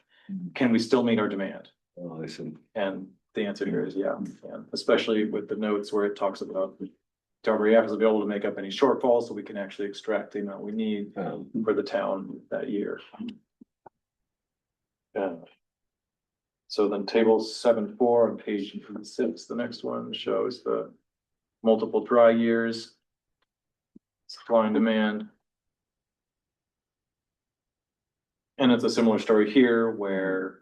Can we still meet our demand? Oh, I see. And the answer here is yeah, and especially with the notes where it talks about WRF is available to make up any shortfall, so we can actually extract the amount we need for the town that year. Yeah. So then table 7.4 on page 6, the next one shows the multiple dry years, supply and demand. And it's a similar story here where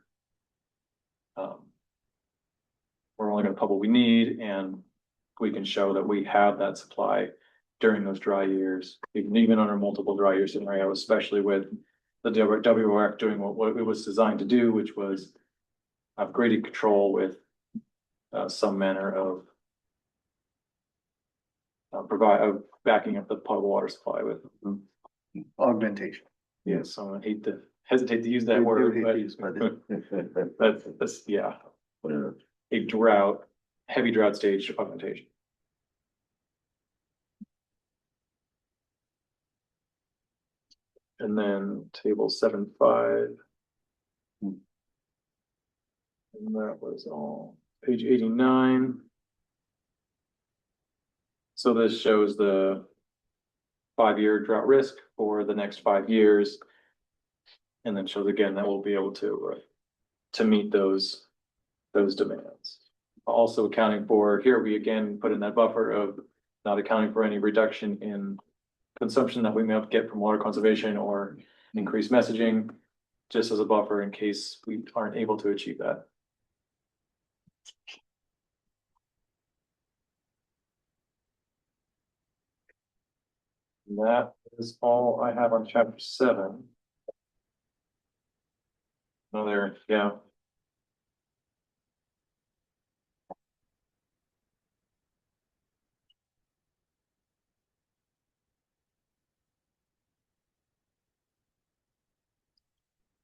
we're only gonna pump what we need, and we can show that we have that supply during those dry years, even under multiple dry year scenario, especially with the WRF doing what it was designed to do, which was have graded control with some manner of backing up the potable water supply with. Augmentation. Yes, so I hesitate to use that word, but that's, yeah, a heavy drought stage augmentation. And then table 7.5. And that was all page 89. So this shows the 5-year drought risk for the next 5 years. And then shows again that we'll be able to meet those demands. Also accounting for, here we again put in that buffer of not accounting for any reduction in consumption that we may have to get from water conservation or increased messaging, just as a buffer in case we aren't able to achieve that. And that is all I have on chapter 7. Another, yeah.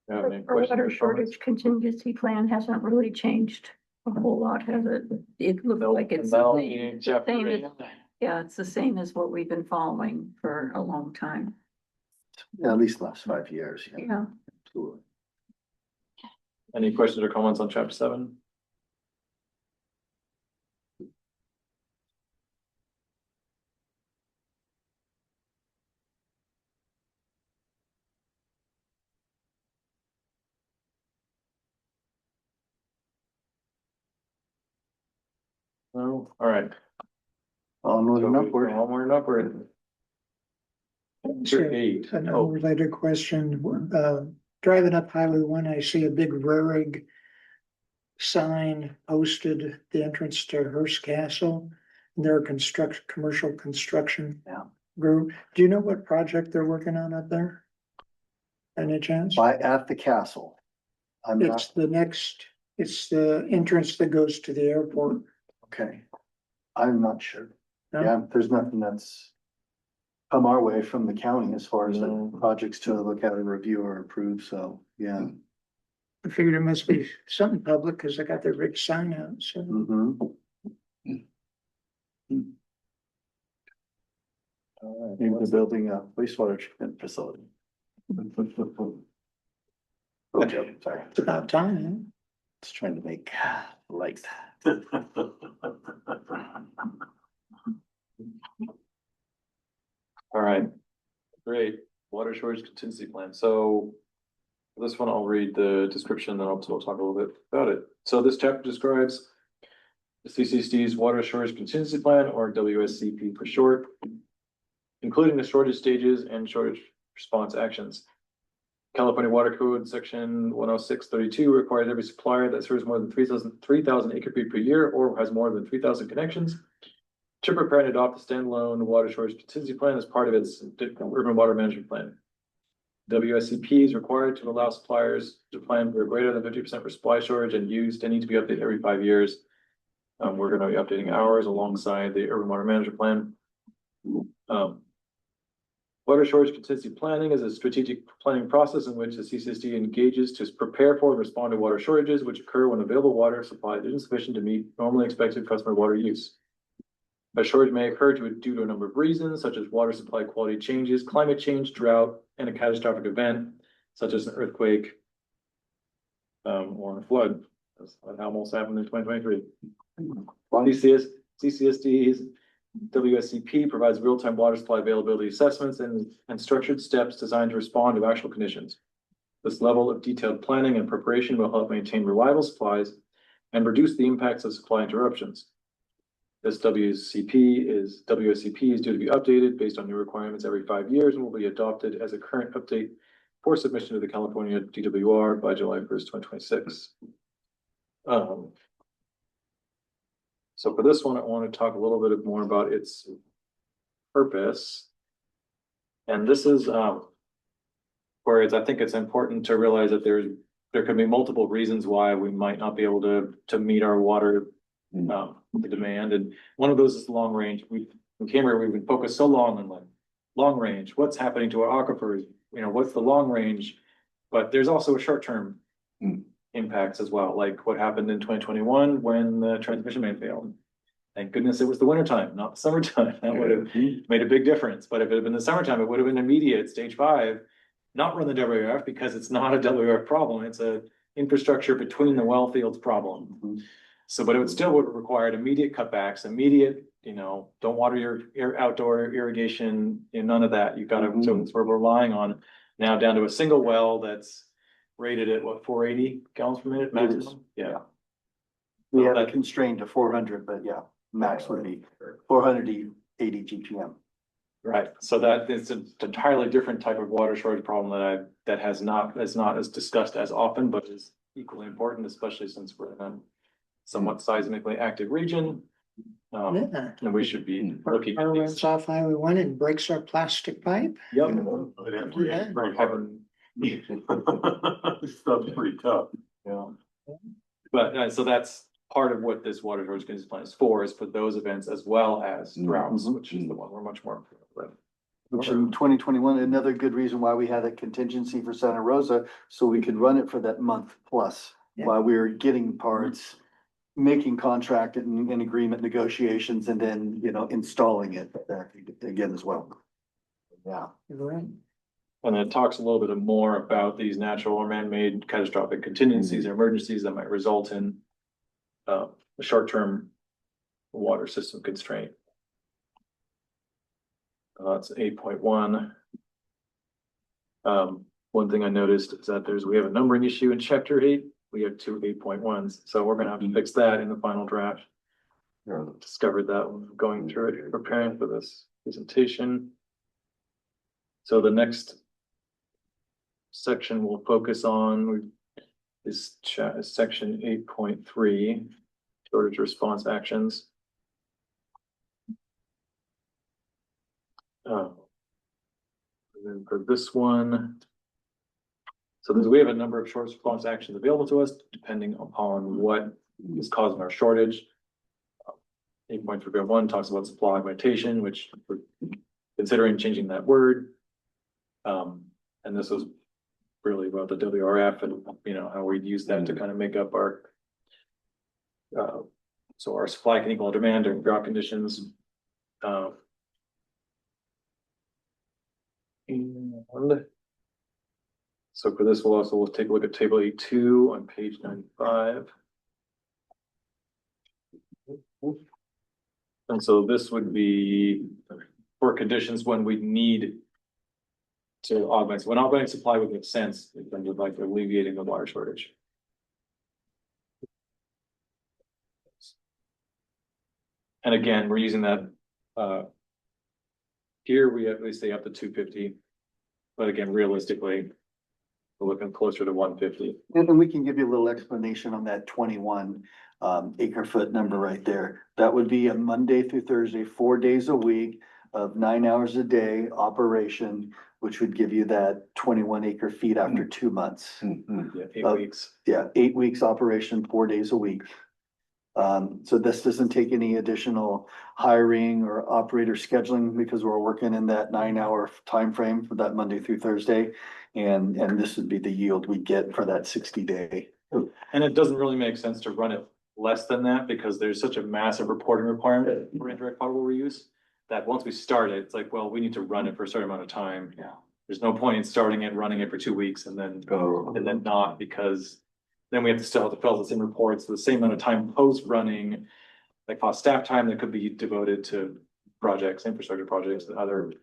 You have any Our questions water or comments? shortage contingency plan hasn't really changed a whole lot, has it? It looks like it's And that'll the be same, chapter same 8. as, yeah, it's the same as what we've been following for a long time. Yeah, at least the last 5 years. Yeah. Absolutely. Any questions or comments on chapter 7? No, all right. Onward and upward. Onward and upward. Chapter 8. An Oh, unrelated question, driving up Highway 1, I see a big Rurig sign posted at the entrance to Hearst Castle. They're a commercial construction group. Do you know what project they're working on up there? Any chance? At the castle. I'm It's not, it's the entrance that goes to the airport. okay. I'm not sure. No? Yeah, there's nothing that's come our way from the county as far as No. like projects to look at and review or approve, so, yeah. I figured it must be something public because they got their big sign out, so. Maybe they're building a wastewater treatment facility. Okay, sorry. It's about time, Just trying to make light. all right. Great. Water shortage contingency plan. So for this one, I'll read the description, then I'll talk a little bit about it. So this chapter describes the CCSD's water shortage contingency plan, or WSCP for short, including the shortage stages and shortage response actions. California Water Code Section 106.32 requires every supplier that serves more than 3,000 acre feet per year or has more than 3,000 connections to prepare and adopt a standalone water shortage contingency plan as part of its urban water management plan. WSCP is required to allow suppliers to plan for a greater than 50% for supply shortage and use. They need to be updated every 5 years. We're going to be updating ours alongside the urban water management plan. Water shortage contingency planning is a strategic planning process in which the CCSD engages to prepare for and respond to water shortages which occur when available water supply is insufficient to meet normally expected customer water use. A shortage may occur due to a number of reasons, such as water supply quality changes, climate change, drought, and a catastrophic event, such as an earthquake or a flood. That's what almost happened in 2023. CCSD's WSCP provides real-time water supply availability assessments and structured steps designed to respond to actual conditions. This level of detailed planning and preparation will help maintain reliable supplies and reduce the impacts of supply interruptions. This WSCP is due to be updated based on new requirements every 5 years and will be adopted as a current update for submission to the California DWR by July 1st, 2026. So for this one, I want to talk a little bit more about its purpose. And this is where I think it's important to realize that there could be multiple reasons why we might not be able to meet our water the demand, and one of those is long range. In Cambria, we've been focused so long on like long range. What's happening to our aquifers? What's the long range? But there's also a short term impacts as well, like what happened in 2021 when the transmission main failed. Thank goodness it was the wintertime, not the summertime. That would have made a big difference. But if it had been the summertime, it would have been immediate stage 5, not run the WRF because it's not a WRF problem. It's a infrastructure between the well fields problem. So, but it would still would have required immediate cutbacks, immediate, don't water your outdoor irrigation, none of that. You've got to, so it's what we're relying on now down to a single well that's rated at what, 480 gallons per minute maximum? Yeah. We have it constrained to 400, but yeah, max would be 480 GPM. Right. So that is an entirely different type of water shortage problem that is not as discussed as often, but is equally important, especially since we're in a somewhat seismically active region. Yeah. And we should be looking at Runs these. off Highway 1 and breaks our plastic pipe. Yep. Yeah. Very hard. This stuff's pretty tough. Yeah. But so that's part of what this water shortage contingency plan is for those events as well as droughts, which is the one we're much more with. Which in 2021, another good reason why we had a contingency for Santa Rosa, so we could run it for that month plus. Yeah. While we were getting parts, making contract and agreement negotiations, and then, installing it again as well. Yeah. Right. And it talks a little bit more about these natural or man-made catastrophic contingencies or emergencies that might result in a short-term water system constraint. That's 8.1. One thing I noticed is that we have a numbering issue in chapter 8. We have 2 8.1s, so we're gonna have to fix that in the final draft. Discovered that when going through it, preparing for this presentation. So the next section we'll focus on is section 8.3, shortage response actions. And then for this one, so we have a number of short response actions available to us depending upon what is causing our shortage. 8.3.1 talks about supply augmentation, which we're considering changing that word. And this was really about the WRF and how we use that to kind of make up our so our supply can equal demand during drought conditions. And so for this, we'll take a look at table 8.2 on page 95. And so this would be for conditions when we need to augment. So when augmenting supply would make sense in terms of like alleviating the water shortage. And again, we're using that here we say up to 250, but again, realistically, we're looking closer to 150. And we can give you a little explanation on that 21 acre foot number right there. That would be a Monday through Thursday, 4 days a week of 9 hours a day operation, which would give you that 21 acre feet after 2 months. Yeah, 8 weeks. Yeah, 8 weeks operation, 4 days a week. So this doesn't take any additional hiring or operator scheduling because we're working in that 9 hour time frame for that Monday through Thursday. And this would be the yield we get for that 60 day. And it doesn't really make sense to run it less than that because there's such a massive reporting requirement for indirect potable reuse. That once we start it, it's like, well, we need to run it for a certain amount of time. Yeah. There's no point in starting it, running it for 2 weeks and then not, because then we have to still have to fill the same reports, the same amount of time post running. That costs staff time that could be devoted to projects, infrastructure projects, and other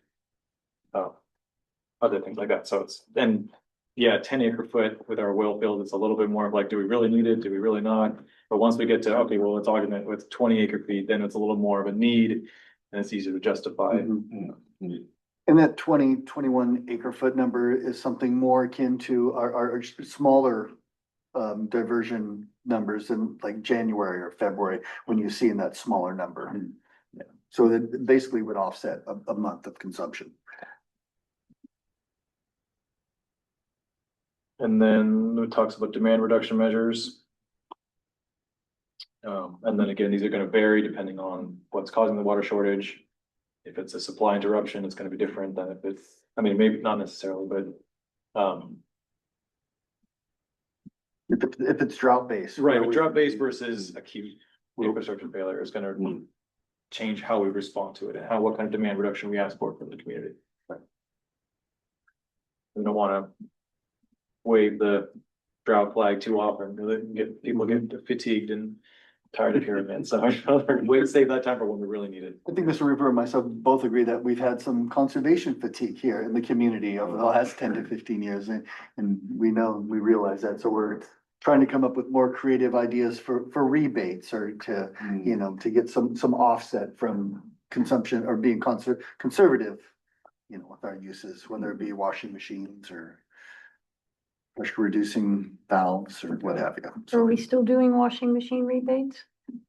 things like that. So it's, and yeah, 10 acre foot with our well field, it's a little bit more of like, do we really need it? Do we really not? But once we get to, okay, well, let's augment with 20 acre feet, then it's a little more of a need and it's easier to justify. And that 21 acre foot number is something more akin to our smaller diversion numbers in like January or February, when you see in that smaller number. Yeah. So that basically would offset a month of consumption. And then it talks about demand reduction measures. And then again, these are gonna vary depending on what's causing the water shortage. If it's a supply interruption, it's gonna be different than if it's, I mean, maybe not necessarily, but, If it's drought based. right, but drought based versus acute infrastructure failure is gonna change how we respond to it and what kind of demand reduction we ask for from the community. We don't wanna wave the drought flag too often, because it can people get fatigued and tired of hearing it, so I'd rather wait, save that time for when we really need it. I think Mr. Reaper and myself both agree that we've had some conservation fatigue here in the community over the last 10 to 15 years. And we realize that. So we're trying to come up with more creative ideas for rebates or to, you know, to get some offset from consumption or being conservative, you know, with our uses, whether it be washing machines or pressure reducing valves or what have you. So are we still doing washing machine rebates?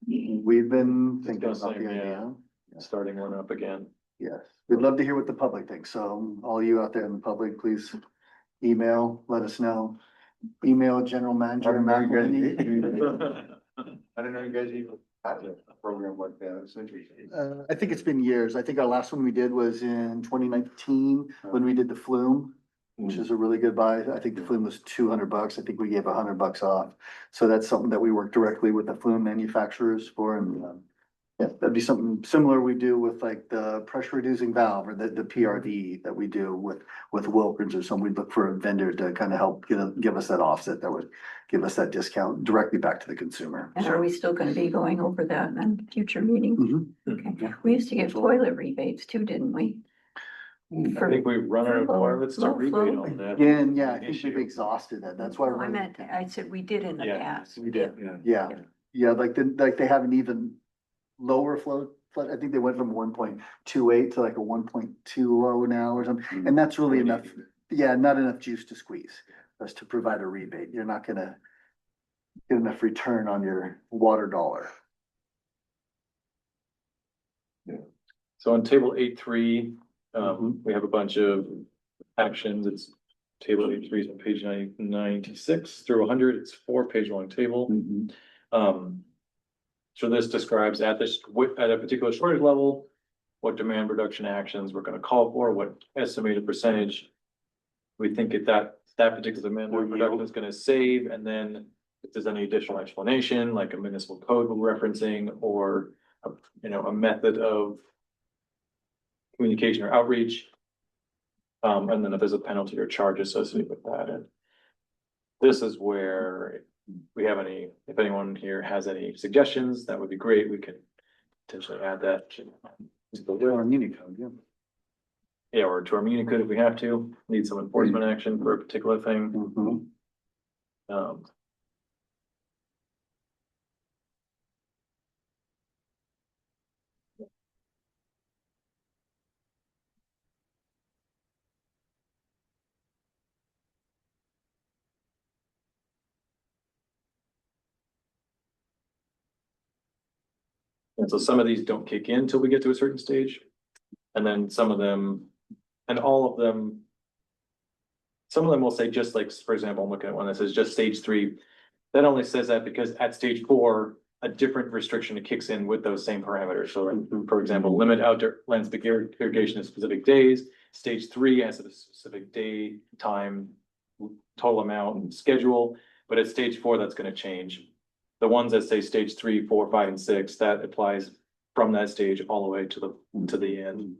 We've been thinking Discussing, about the idea. Starting one up again. Yes, we'd love to hear what the public thinks. So all you out there in the public, please email, let us know. Email general manager. I I didn't know you guys even had a program like that. It's interesting. I think it's been years. I think our last one we did was in 2019 when we did the flume, which is a really good buy. I think the flume was $200. I think we gave $100 off. So that's something that we work directly with the flume manufacturers for. And yeah, that'd be something similar we do with like the pressure reducing valve or the PRV that we do with Wilkins or something. We'd look for a vendor to kind of help give us that offset that would give us that discount directly back to the consumer. And are we still gonna be going over that in a future meeting? Mhm. Okay, we used to get toilet rebates too, didn't we? I think we've run out of toilets to Flow. rebate on that. Again, yeah, I think Issue. we've exhausted that. That's why. No, I meant, I said we did in the Yeah, past. we did. Yeah, like they have an even lower flow. I think they went from 1.28 to like a 1.20 now or something. And that's really enough. Yeah, not enough juice to squeeze for us to provide a rebate. You're not gonna get enough return on your water dollar. So on table 8.3, we have a bunch of actions. It's table 8.3 is on page 96 through 100. It's 4 page long table. So this describes at a particular shortage level, what demand reduction actions we're gonna call for, what estimated percentage we think that particular demand reduction is gonna save, and then if there's any additional explanation, like a municipal code we're referencing, or a method of communication or outreach. And then if there's a penalty or charge associated with that. And this is where if anyone here has any suggestions, that would be great. We could potentially add that to Our muni code, yeah. yeah, or to our muni code if we have to, need some enforcement action for a particular thing. And so some of these don't kick in until we get to a certain stage. And then some of them, and all of them, some of them will say just like, for example, I'm looking at one that says just stage 3. That only says that because at stage 4, a different restriction kicks in with those same parameters. So for example, limit outdoor landscape irrigation to specific days. Stage 3 has a specific day, time, total amount and schedule. But at stage 4, that's going to change. The ones that say stage 3, 4, 5, and 6, that applies from that stage all the way to the end.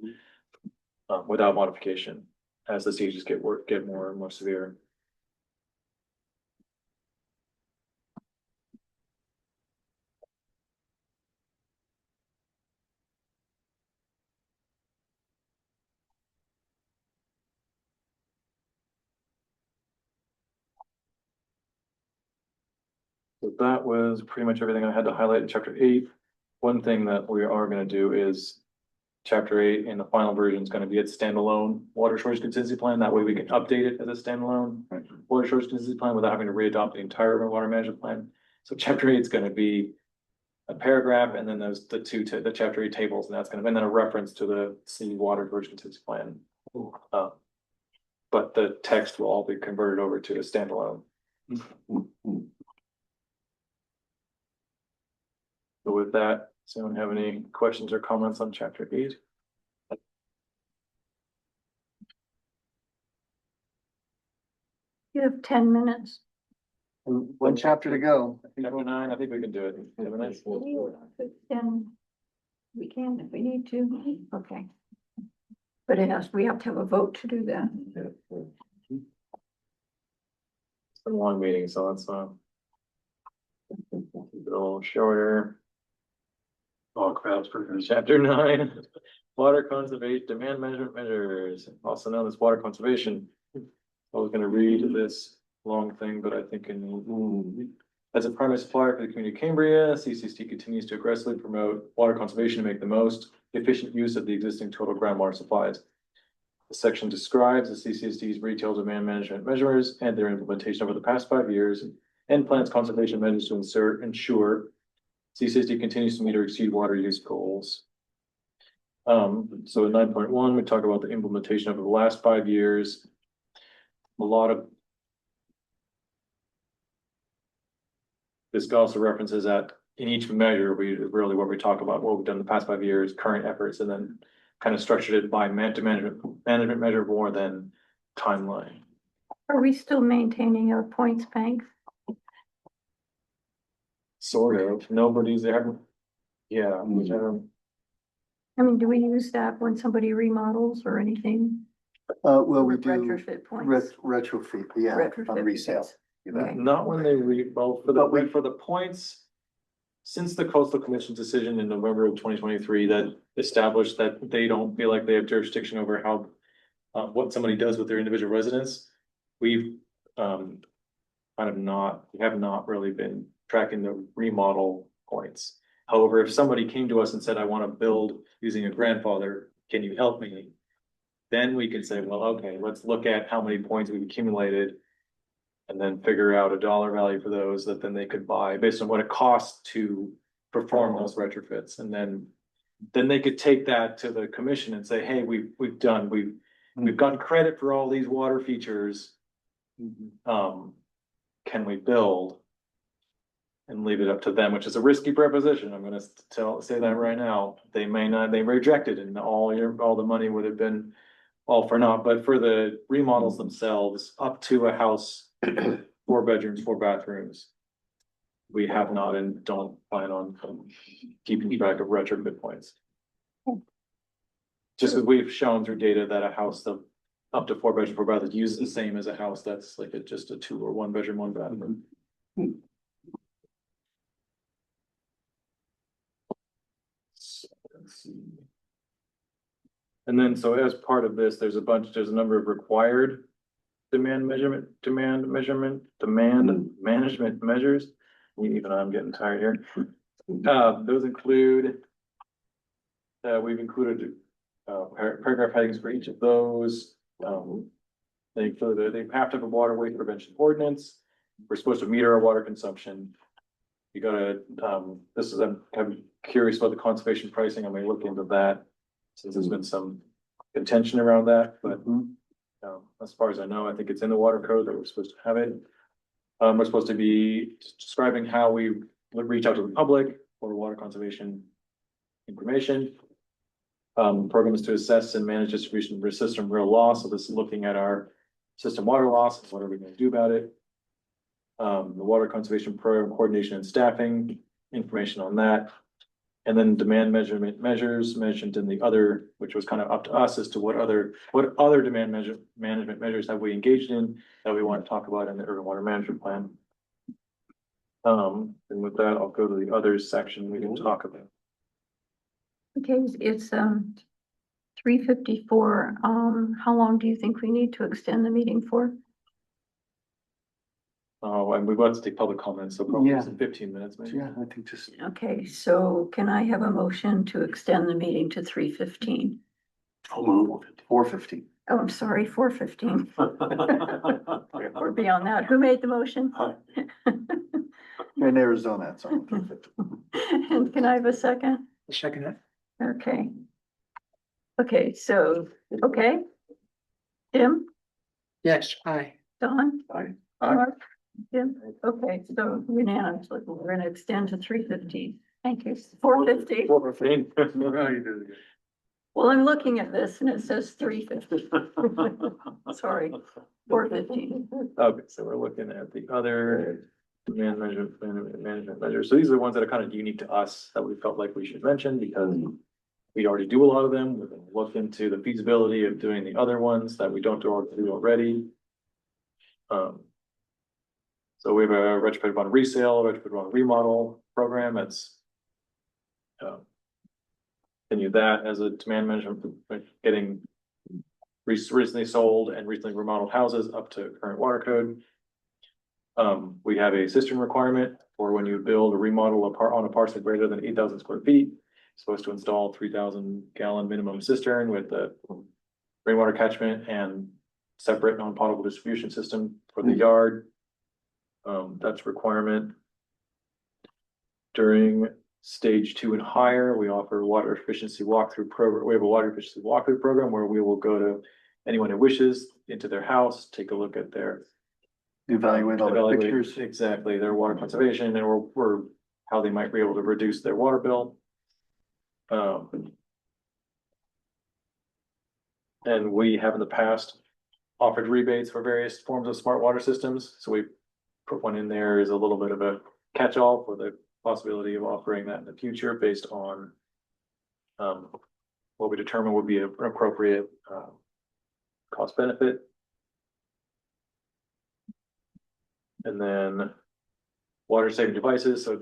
Without modification, as the stages get more and more severe. So that was pretty much everything I had to highlight in chapter 8. One thing that we are gonna do is chapter 8 in the final version is gonna be its standalone water shortage contingency plan. That way we can update it as a standalone water shortage contingency plan without having to re-adopt the entire urban water management plan. So chapter 8 is gonna be a paragraph, and then those the chapter 8 tables, and and then a reference to the city water shortage contingency plan. But the text will all be converted over to a standalone. So with that, does anyone have any questions or comments on chapter 8? You have 10 minutes. One chapter to go. Chapter 9, I think we can do it in 10 minutes. Then we can if we need to. Okay. But we have to have a vote to do that. It's been a long meeting, so let's keep it a little shorter. All crowds for. Chapter 9, water conservation demand management measures, also known as water conservation. I was gonna read this long thing, but I think as a primary supplier for the community of Cambria, CCSD continues to aggressively promote water conservation to make the most efficient use of the existing total groundwater supplies. The section describes the CCSD's retail demand management measures and their implementation over the past 5 years, and plans conservation measures to ensure CCSD continues to meet or exceed water use goals. So in 9.1, we talk about the implementation over the last 5 years. A lot of this also references that in each measure, what we talk about, what we've done the past 5 years, current efforts, and then kind of structured it by management measure more than timeline. Are we still maintaining a points bank? Sort of. Nobody's there. Yeah, which I don't. I mean, do we use that when somebody remodels or anything? Well, we Or do retrofit points? retrofit, yeah, Retrofit on resale. points. You bet. Okay. Not when they well, for the points. Since the coastal commission's decision in November of 2023 that established that they don't feel like they have jurisdiction over how. What somebody does with their individual residence, we've we have not really been tracking the remodel points. However, if somebody came to us and said, I want to build using a grandfather, can you help me? Then we can say, well, okay, let's look at how many points we've accumulated. And then figure out a dollar value for those that then they could buy based on what it costs to perform those retrofits. And then they could take that to the commission and say, hey, we've gotten credit for all these water features. Can we build? And leave it up to them, which is a risky proposition. I'm gonna say that right now. They may not, they rejected and all the money would have been all for naught, but for the remodels themselves, up to a house, 4 bedrooms, 4 bathrooms. We have not and don't plan on keeping track of retrofit points. Just as we've shown through data that a house of up to 4 bedrooms, 4 bathrooms uses the same as a house that's like just a 2 or 1 bedroom, 1 bathroom. And then, so as part of this, there's a number of required demand management measures. Even I'm getting tired here. Those include, we've included paragraph headings for each of those. They include, they have to have a water waste prevention ordinance. We're supposed to meter our water consumption. You gotta, I'm curious about the conservation pricing. I may look into that since there's been some contention around that, but as far as I know, I think it's in the water code that we're supposed to have it. We're supposed to be describing how we would reach out to the public for water conservation information. Program is to assess and manage distribution of system real loss. So this is looking at our system water loss. What are we going to do about it? The water conservation program coordination and staffing, information on that. And then demand measurement measures mentioned in the other, which was kind of up to us as to what other management measures have we engaged in that we want to talk about in the urban water management plan. And with that, I'll go to the others section we can talk about. Okay, it's 3:54. How long do you think we need to extend the meeting for? Oh, and we've got to take public comments, so probably Yeah. some 15 minutes maybe. Yeah, I think just Okay, so can I have a motion to extend the meeting to 3:15? 4:15. Oh, I'm sorry, 4:15. We're beyond that. Who made the motion? In Arizona, it's on. And can I have a second? Second it. Okay. Okay, so, okay. Jim, Yes, aye. Don? Aye. Mark? Jim, okay, so unanimously, we're gonna extend to 3:15. Thank you. 4:50. 4:15. Well, I'm looking at this and it says 3:50. Sorry, 4:15. Okay, so we're looking at the other demand management measures. So these are the ones that are kind of unique to us that we felt like we should mention because we already do a lot of them. We're gonna look into the feasibility of doing the other ones that we don't do already. So we have a retrofit bond resale, retrofit bond remodel program. That's continue that as a demand management, getting recently sold and recently remodeled houses up to current water code. We have a cistern requirement for when you build or remodel on a parcel greater than 8,000 square feet. Supposed to install 3,000 gallon minimum cistern with the rainwater catchment and separate non-potable distribution system for the yard. That's a requirement. During stage 2 and higher, we offer water efficiency walkthrough program. We have a water efficiency walkthrough program where we will go to anyone who wishes into their house, take a look at their Evaluate all the pictures. exactly their water conservation and we're how they might be able to reduce their water bill. And we have in the past offered rebates for various forms of smart water systems. So we put one in there as a little bit of a catch-all for the possibility of offering that in the future based on what we determine would be an appropriate cost benefit. And then water saving devices. So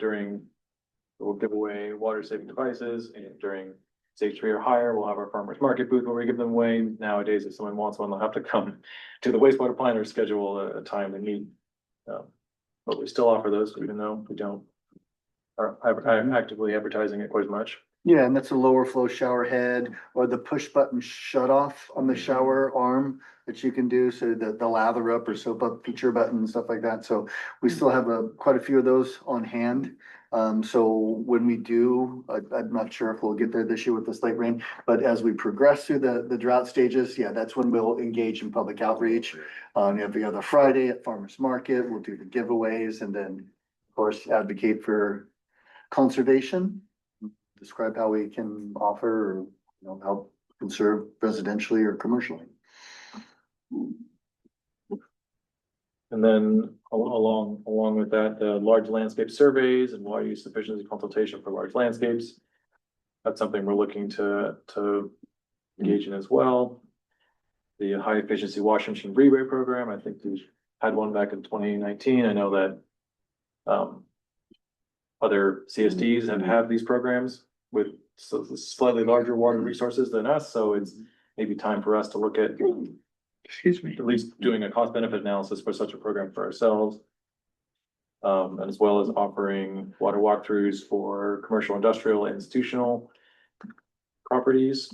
we'll give away water saving devices and during stage 3 or higher, we'll have our farmers market booth where we give them away. Nowadays, if someone wants one, they'll have to come to the wastewater plant or schedule a time to meet. But we still offer those even though we don't are actively advertising it quite as much. Yeah, and that's a lower flow shower head or the push button shut off on the shower arm that you can do. So the lather up or soap up feature button and stuff like that. So we still have quite a few of those on hand. So when we do, I'm not sure if we'll get there this year with this late rain, but as we progress through the drought stages, yeah, that's when we'll engage in public outreach. On every other Friday at farmers market, we'll do the giveaways and then of course advocate for conservation. Describe how we can offer or, help conserve residentially or commercially. And then along with that, the large landscape surveys and water use efficiency consultation for large landscapes. That's something we're looking to engage in as well. The high efficiency washing machine rebate program, I think we had one back in 2019. I know that other CSDs have had these programs with slightly larger water resources than us, so it's maybe time for us to look at Excuse me. at least doing a cost benefit analysis for such a program for ourselves. And as well as offering water walkthroughs for commercial, industrial, and institutional properties.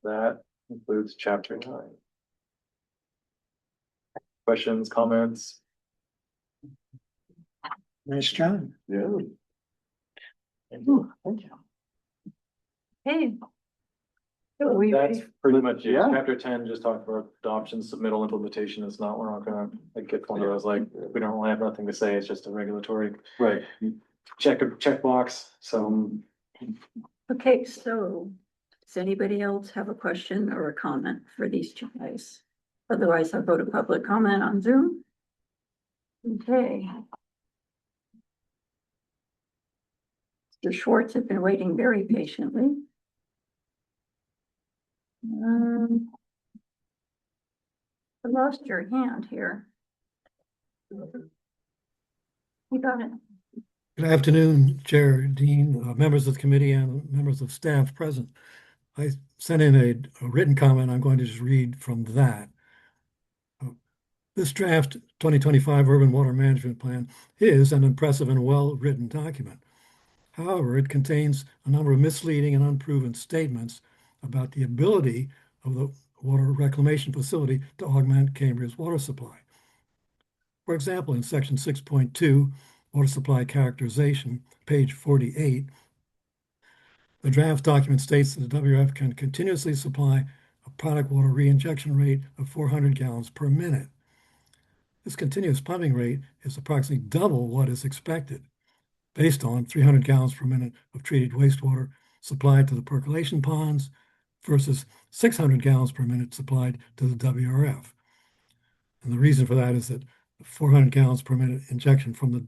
That includes chapter 9. Questions, comments? Nice job. Yeah. Thank you. Hey. So we That's ready? pretty much it. Yeah. Chapter 10 just talked about adoption, submittal, implementation. It's not, we're not gonna get one of those, like, we don't really have nothing to say. It's just a regulatory Right. check box. So Okay, so does anybody else have a question or a comment for these two guys? Otherwise, I'll go to public comment on Zoom. Okay. Mr. Schwartz has been waiting very patiently. I lost your hand here. You got it. Good afternoon, Chair, Dean, members of the committee, and members of staff present. I sent in a written comment. I'm going to just read from that. This draft 2025 Urban Water Management Plan is an impressive and well-written document. However, it contains a number of misleading and unproven statements about the ability of the water reclamation facility to augment Cambria's water supply. For example, in section 6.2, water supply characterization, page 48, the draft document states that the WRF can continuously supply a product water reinjection rate of 400 gallons per minute. This continuous pumping rate is approximately double what is expected, based on 300 gallons per minute of treated wastewater supplied to the percolation ponds versus 600 gallons per minute supplied to the WRF. And the reason for that is that 400 gallons per minute injection from the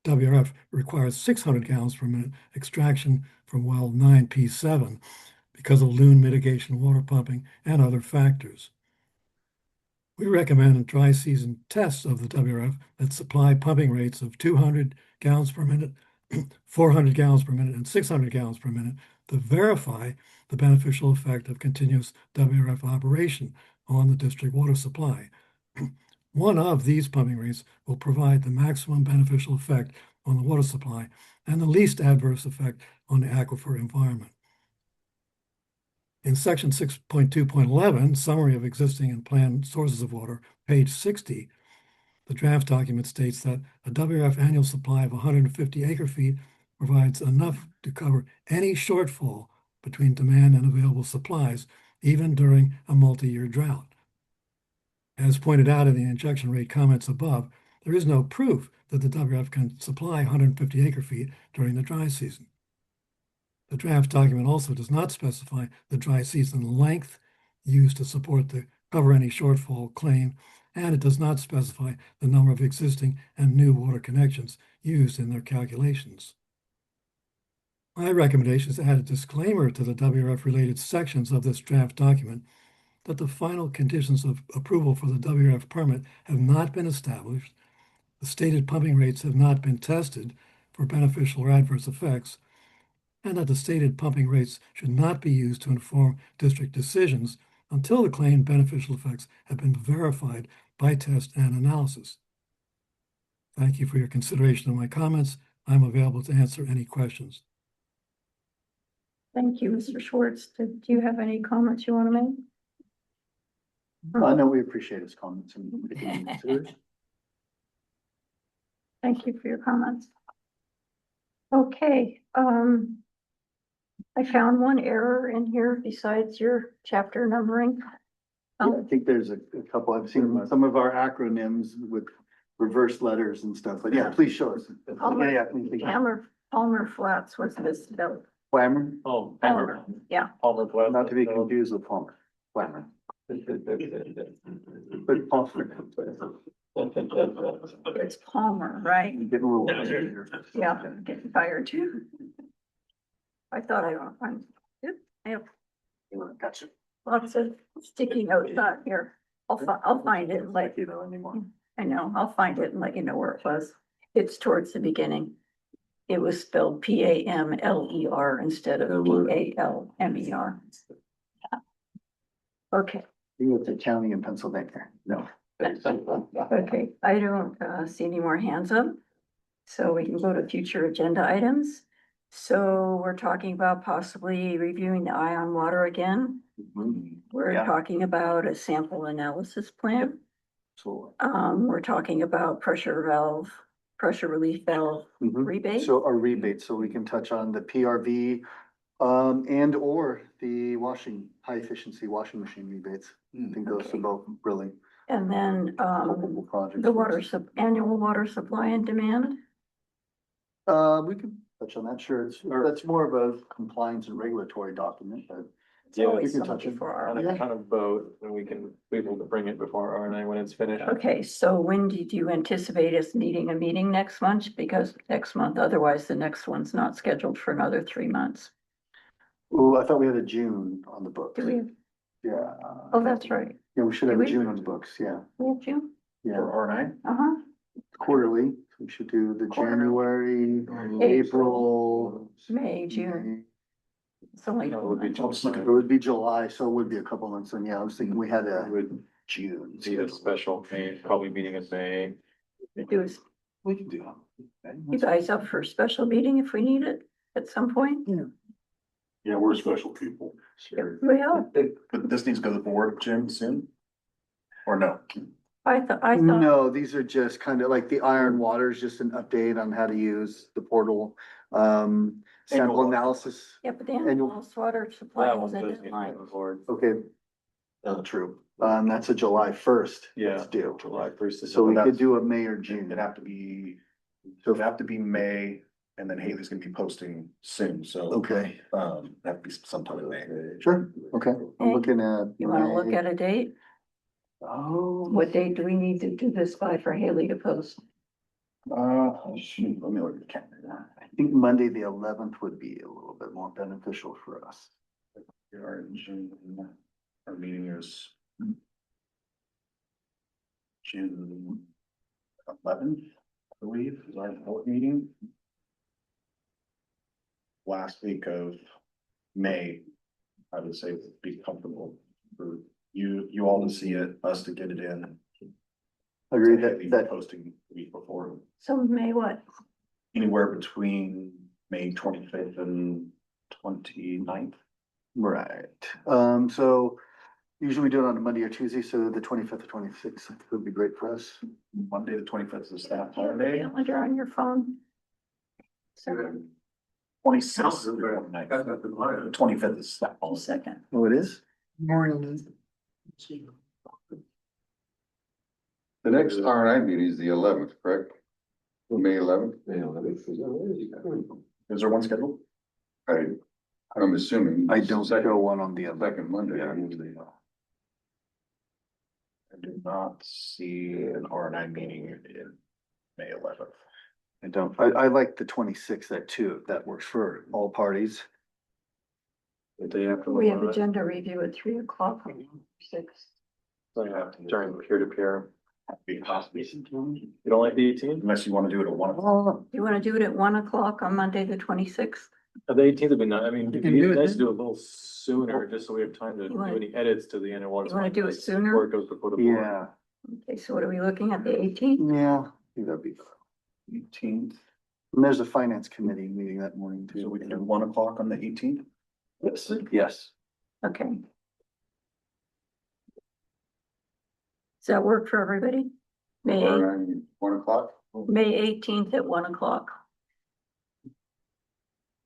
WRF requires 600 gallons per minute extraction from well 9P7 because of loon mitigation, water pumping, and other factors. We recommend dry season tests of the WRF that supply pumping rates of 200 gallons per minute, 400 gallons per minute, and 600 gallons per minute to verify the beneficial effect of continuous WRF operation on the district water supply. One of these pumping rates will provide the maximum beneficial effect on the water supply and the least adverse effect on the aquifer environment. In section 6.2.11, summary of existing and planned sources of water, page 60, the draft document states that a WRF annual supply of 150 acre-feet provides enough to cover any shortfall between demand and available supplies, even during a multi-year drought. As pointed out in the injection rate comments above, there is no proof that the WRF can supply 150 acre-feet during the dry season. The draft document also does not specify the dry season length used to support the cover any shortfall claim, and it does not specify the number of existing and new water connections used in their calculations. My recommendation is to add a disclaimer to the WRF-related sections of this draft document that the final conditions of approval for the WRF permit have not been established, the stated pumping rates have not been tested for beneficial or adverse effects, and that the stated pumping rates should not be used to inform district decisions until the claimed beneficial effects have been verified by test and analysis. Thank you for your consideration of my comments. I'm available to answer any questions. Thank you, Mr. Schwartz. Do you have any comments you want to make? I know we appreciate his comments and taking into consideration. Thank you for your comments. Okay, I found one error in here besides your chapter numbering. Yeah, I think there's a couple, I've seen some of our acronyms with reverse letters and stuff, but yeah, please show us. Palmer Flats was misspelled. Palmer, Oh, Palmer, yeah. Palmer Flats. not to be confused with Palmer. Palmer. But Palmer. It's Palmer, right? Getting a little here. Yeah, I'm getting fired too. I thought I have Gotcha. lots of sticky notes on here. I'll find it and let You know anymore. I know, I'll find it and let you know where it was. It's towards the beginning. It was spelled Pamler instead of Palmer. Okay, You go to county in Pennsylvania. No. okay, I don't see any more hands up. So we can go to future agenda items. So we're talking about possibly reviewing the ion water again. We're Yeah. talking about a sample analysis plan. So. We're talking about pressure relief valve rebate. So our rebates, so we can touch on the PRV, and or the high efficiency washing machine rebates. I think those are both really. And then, Multiple projects. the annual water supply and demand. We can touch on that, sure. That's more of a compliance and regulatory document, but It's Yeah, always we can somewhat touch it. before our. on a kind of boat, and we can be able to bring it before RNA when it's finished. Okay, so when did you anticipate us needing a meeting next month? Because next month, otherwise the next one's not scheduled for another 3 months. Oh, I thought we had a June on the books. Do we have, Yeah. oh, that's right. Yeah, we should Do have a we? June on the books, yeah, We have June? yeah, For R9? Uh-huh. quarterly, we should do the Quarterly. January, April. May, June. It's only. No, it would be I'll just look at- It would be July, so it would be a couple months, and yeah, I was thinking we had We a would June. need a scheduled. special, probably meeting in May. Do is, We can do you guys up for a special meeting if we need it at some point? Yeah, we're special people. Well, But this needs to go to the board, Jim, soon? Or no? I thought, No, these are just kind of like the Iron Water is just an update on how to use the portal. Sample Annual. analysis, yeah, but the Annual. animal water supply That was one a does need to deadline. go forward. okay. True, that's a July 1st. Yeah. It's due. July 1st. So we could that's- do a May or June. It'd have to be, it'd have to be May, and then Haley's gonna be posting soon, so. Okay, That'd be sometime in May. sure, okay, I'm Okay. looking at. You wanna look May. at a date? Oh. What date do we need to do this by for Haley to post? Shoot, let me look at the calendar. I think Monday, the 11th would be a little bit more beneficial for us. We are in June, our meeting is June 11th, I believe, is our board meeting. Last week of May, I would say would be comfortable for you all to see it, us to get it in. Agreed Haley that, Posting the week before, So May what? anywhere between May 25th and 29th. right, so usually we do it on a Monday or Tuesday, so the 25th or 26th would be great for us. Monday, the 25th is a staff Do you have a holiday. calendar on your phone? So, 26th, 25th is staff holiday. second. Oh, it is? Morning. The next RNI meeting is the 11th, correct? May 11th? Is there one scheduled? I'm assuming. I don't Second- go one on the other. Second Monday. I do not see an R9 meeting in May 11th. I don't, I like the 26th at 2, if that works for all parties. The day after. We have Memorial. agenda review at 3 o'clock, 6. So you have to during peer to peer. Be possibly, You don't like the 18th? unless you want to do it at 1 o'clock. Oh, You wanna do it at 1 o'clock on Monday, the 26th? The 18th would be nice. I mean, it'd can be do it nice to then. do it a little sooner, just so we have time to You do wanna- any edits to the annual water. you wanna supply do it list sooner? before it goes before the board. yeah, Okay, so what are we looking at, the 18th? yeah, I think that'd be, 18th, and there's a finance committee meeting that morning too. so we can do 1 o'clock on the 18th. Yes, yes. Okay. Does that work for everybody? May, RNI, 1 o'clock? May 18th at 1 o'clock.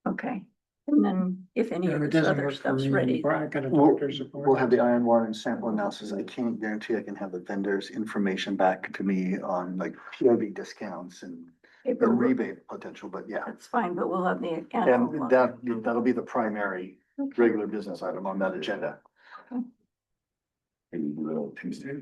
Okay, and then if any of It this doesn't other work for stuff's me. ready. I got a We'll, doctor's appointment. we'll have the iron water and sample analysis. I can't guarantee I can have the vendors' information back to me on like PIB discounts and Okay, the but we'll- rebate potential, but yeah. That's fine, but we'll have the. And that'll be the primary Okay. regular business item on that agenda. Maybe do it on Tuesday.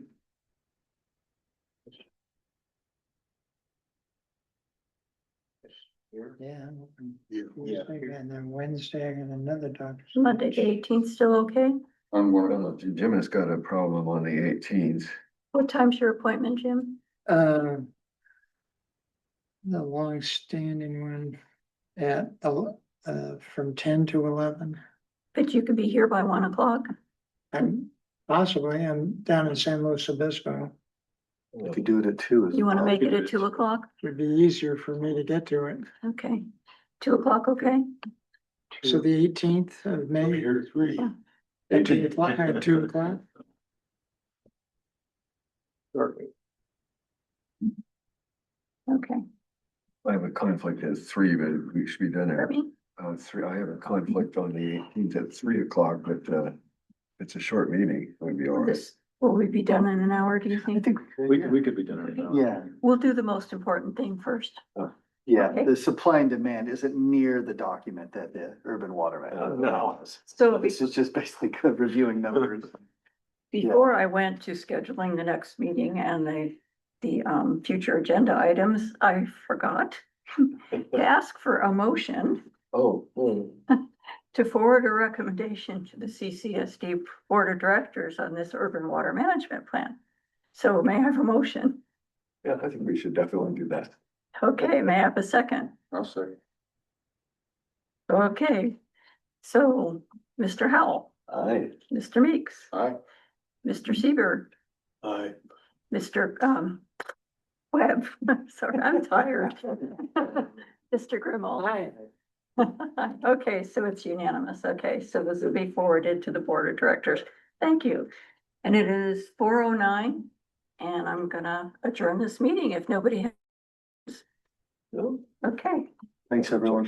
Yeah. I'm open Yeah. Tuesday, and then Wednesday, I got another doctor's. Monday, the 18th, still okay? On 1 o'clock. Jim has got a problem on the 18th. What time's your appointment, Jim? The long-standing one at, from 10 to 11. But you could be here by 1 o'clock. I'm I'm down in San Luis Obispo. We could do it at 2 as You wanna well. make it at 2 o'clock? It'd be easier for me to get to it. Okay, 2 o'clock, okay? So the 18th of May. Here at 3. Yeah. At 2 o'clock, at 2 o'clock. Okay, I have a conflict at 3, but we should be done at Kirby? 3. I have a conflict on the 18th at 3 o'clock, but it's a short meeting. It would be all right. This, will we be done in an hour, do you I think? think. We could be done right now. Yeah, We'll do the most important thing first. Yeah, Okay. the supply and demand isn't near the document that the urban water. No. So This is just basically reviewing numbers. before I went to scheduling the next meeting and the future agenda items, I forgot to ask for a motion Oh. to forward a recommendation to the CCSD Board of Directors on this urban water management plan. So may I have a motion? Yeah, I think we should definitely do that. Okay, may I have a second? I'll say. Okay, so Mr. Howell, Aye. Mr. Meeks, Aye. Mr. Seaver, Aye. Mr. Webb, sorry, I'm tired. Mr. Grimmel. Okay, so it's unanimous. Okay, so this will be forwarded to the Board of Directors. Thank you. And it is 4:09, and I'm gonna adjourn this meeting if nobody has. No? Okay. Thanks, everyone.